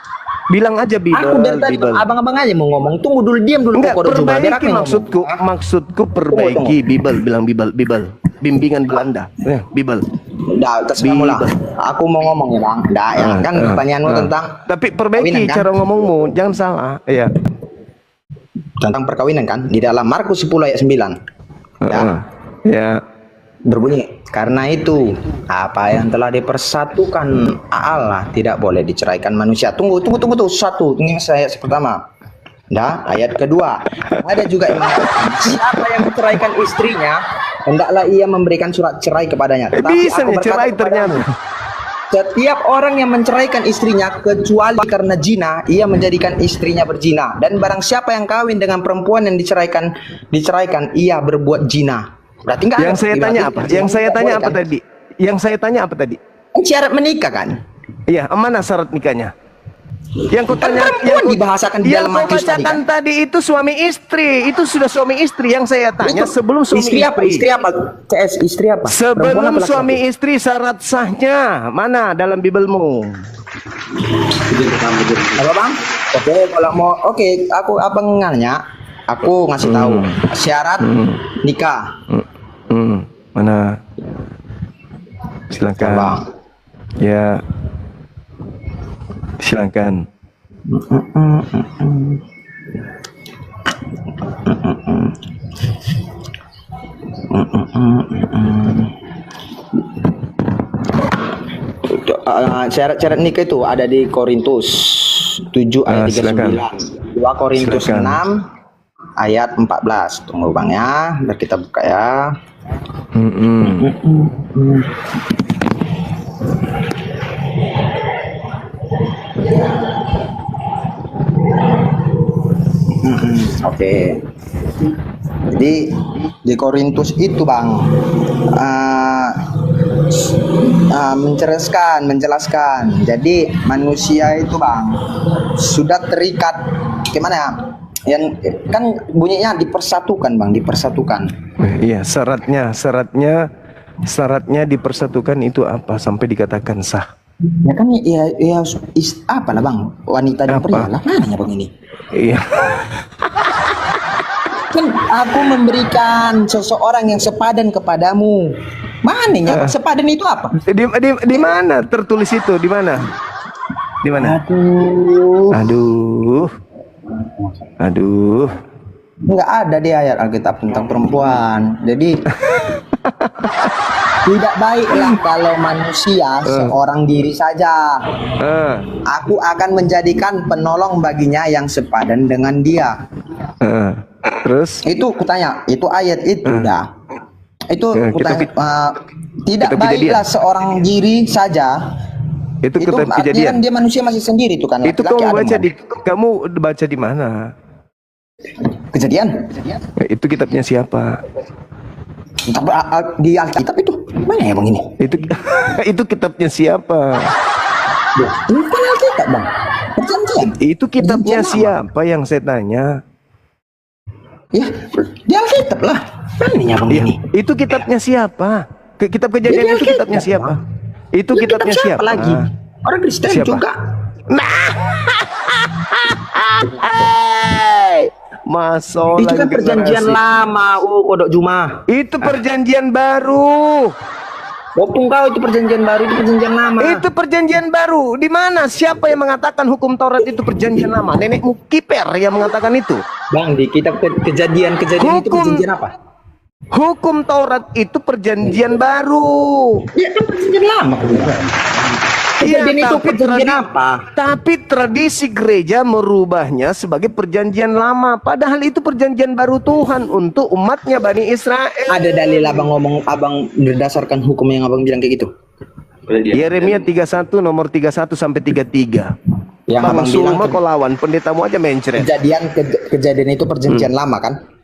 Speaker 2: Bilang aja
Speaker 1: Aku dari tadi
Speaker 2: Bible.
Speaker 1: abang-abang aja mau ngomong. Tunggu dulu, diam dulu.
Speaker 2: Enggak,
Speaker 1: kau udah coba. Biar aku
Speaker 2: perbaiki
Speaker 1: yang
Speaker 2: maksudku.
Speaker 1: ngomong.
Speaker 2: Maksudku perbaiki Bible, bilang Bible. Bimbingan Belanda. Ya, Bible.
Speaker 1: Dah, terserahmu lah. Aku mau ngomong ya bang. Dah, ya kan pertanyaanmu tentang
Speaker 2: Tapi perbaiki
Speaker 1: perkawinan, kan?
Speaker 2: cara ngomongmu, jangan salah. Iya.
Speaker 1: Tentang perkawinan kan di dalam Markus 10 ayat 9. Ya.
Speaker 2: Ya.
Speaker 1: Berbunyi, karena itu apa yang telah dipersatukan Allah tidak boleh diceraikan manusia. Tunggu satu. Ini saya pertama. Dah, ayat kedua. Ada juga yang mengatakan, siapa yang menceraikan istrinya, hendaklah ia memberikan surat cerai kepadanya. Tetapi
Speaker 2: Bisa
Speaker 1: aku
Speaker 2: nih
Speaker 1: berkata
Speaker 2: cerai
Speaker 1: kepadamu,
Speaker 2: ternyata.
Speaker 1: setiap orang yang menceraikan istrinya kecuali karena zina, ia menjadikan istrinya berzina. Dan barang siapa yang kawin dengan perempuan yang diceraikan, ia berbuat zina. Berarti enggak
Speaker 2: Yang saya tanya apa? Yang saya tanya apa tadi? Yang saya tanya apa tadi?
Speaker 1: Syarat menikah kan?
Speaker 2: Iya, mana syarat nikahnya? Yang kau tanya,
Speaker 1: perempuan dibahasakan di dalam
Speaker 2: yang kau
Speaker 1: Matius tadi,
Speaker 2: bacakan tadi itu suami istri, itu sudah suami istri. Yang saya tanya sebelum suami
Speaker 1: istri apa? Istri apa? CS istri apa? Perempuan
Speaker 2: Sebelum
Speaker 1: apa laki-laki?
Speaker 2: suami istri syarat sahnya mana dalam Biblemu?
Speaker 1: Apa bang? Oke, kalau mau aku abang nanya, aku ngasih tahu syarat nikah.
Speaker 2: Mana? Silakan.
Speaker 1: Bang.
Speaker 2: Ya. Silakan.
Speaker 1: syarat-syarat nikah itu ada di Korintus 7 ayat 39. 2 Korintus
Speaker 2: Silakan.
Speaker 1: 6 ayat 14. Tunggu Bang ya, biar kita buka ya. Oke. Jadi di Korintus itu Bang menjelaskan. Jadi manusia itu Bang sudah terikat gimana ya? Yang kan bunyinya dipersatukan Bang, dipersatukan.
Speaker 2: Iya, syaratnya dipersatukan itu apa sampai dikatakan sah?
Speaker 1: Ya kan ya apa lah Bang? Wanita dan pria lah. Mana Bang ini?
Speaker 2: Iya.
Speaker 1: Kan aku memberikan seseorang yang sepadan kepadamu. Mana ya? Sepadan itu apa?
Speaker 2: Di mana tertulis itu? Di mana? Di mana? Aduh.
Speaker 1: Enggak ada di ayat Alkitab tentang perempuan. Jadi tidak baiklah kalau manusia seorang diri saja. Aku akan menjadikan penolong baginya yang sepadan dengan dia.
Speaker 2: Terus?
Speaker 1: Itu kutanya, itu ayat itu dah. Itu kutanya, tidak
Speaker 2: kitab
Speaker 1: baiklah
Speaker 2: Kejadian.
Speaker 1: seorang diri saja.
Speaker 2: Itu
Speaker 1: Itu
Speaker 2: kitab
Speaker 1: artinya
Speaker 2: Kejadian.
Speaker 1: kan dia manusia masih sendiri itu kan.
Speaker 2: Itu
Speaker 1: laki-laki
Speaker 2: kamu
Speaker 1: Adam, kan?
Speaker 2: baca di mana?
Speaker 1: Kejadian.
Speaker 2: Itu kitabnya siapa?
Speaker 1: Di Alkitab itu mana ya Bang ini?
Speaker 2: Itu kitabnya siapa?
Speaker 1: Ini kan Alkitab Bang. Perjanjian.
Speaker 2: Itu kitabnya
Speaker 1: Perjanjian lama.
Speaker 2: siapa yang saya tanya?
Speaker 1: Ya, di Alkitab lah. Mana ya Bang
Speaker 2: Ya,
Speaker 1: ini?
Speaker 2: itu kitabnya siapa? Kitab Kejadian
Speaker 1: Jadi
Speaker 2: itu
Speaker 1: Alkitab,
Speaker 2: kitabnya siapa?
Speaker 1: Bang.
Speaker 2: Itu
Speaker 1: Lah,
Speaker 2: kitabnya
Speaker 1: kitab
Speaker 2: siapa?
Speaker 1: lagi? Orang Kristen
Speaker 2: Siapa?
Speaker 1: juga.
Speaker 2: Masolah
Speaker 1: Itu kan perjanjian
Speaker 2: generasi.
Speaker 1: lama. Kodok Juma.
Speaker 2: Itu perjanjian baru.
Speaker 1: Opung kau itu perjanjian baru, itu perjanjian lama.
Speaker 2: Itu perjanjian baru. Di mana? Siapa yang mengatakan hukum Taurat itu perjanjian lama? Nenekmu Kiper yang mengatakan itu.
Speaker 1: Bang, di kitab kejadian itu
Speaker 2: Hukum-
Speaker 1: perjanjian apa?
Speaker 2: Hukum Taurat itu perjanjian baru.
Speaker 1: Ya kan perjanjian lama. Kejadian itu perjanjian apa?
Speaker 2: Tapi tradisi gereja merubahnya sebagai perjanjian lama. Padahal itu perjanjian baru Tuhan untuk umatnya Bani Israel.
Speaker 1: Ada dalil abang ngomong, abang berdasarkan hukum yang abang bilang kayak gitu?
Speaker 2: Yeremia 31 nomor 31 sampai 33.
Speaker 1: Yang
Speaker 2: Bang
Speaker 1: abang bilang
Speaker 2: Suma kau lawan pendetamu aja mencret.
Speaker 1: kejadian itu perjanjian lama kan?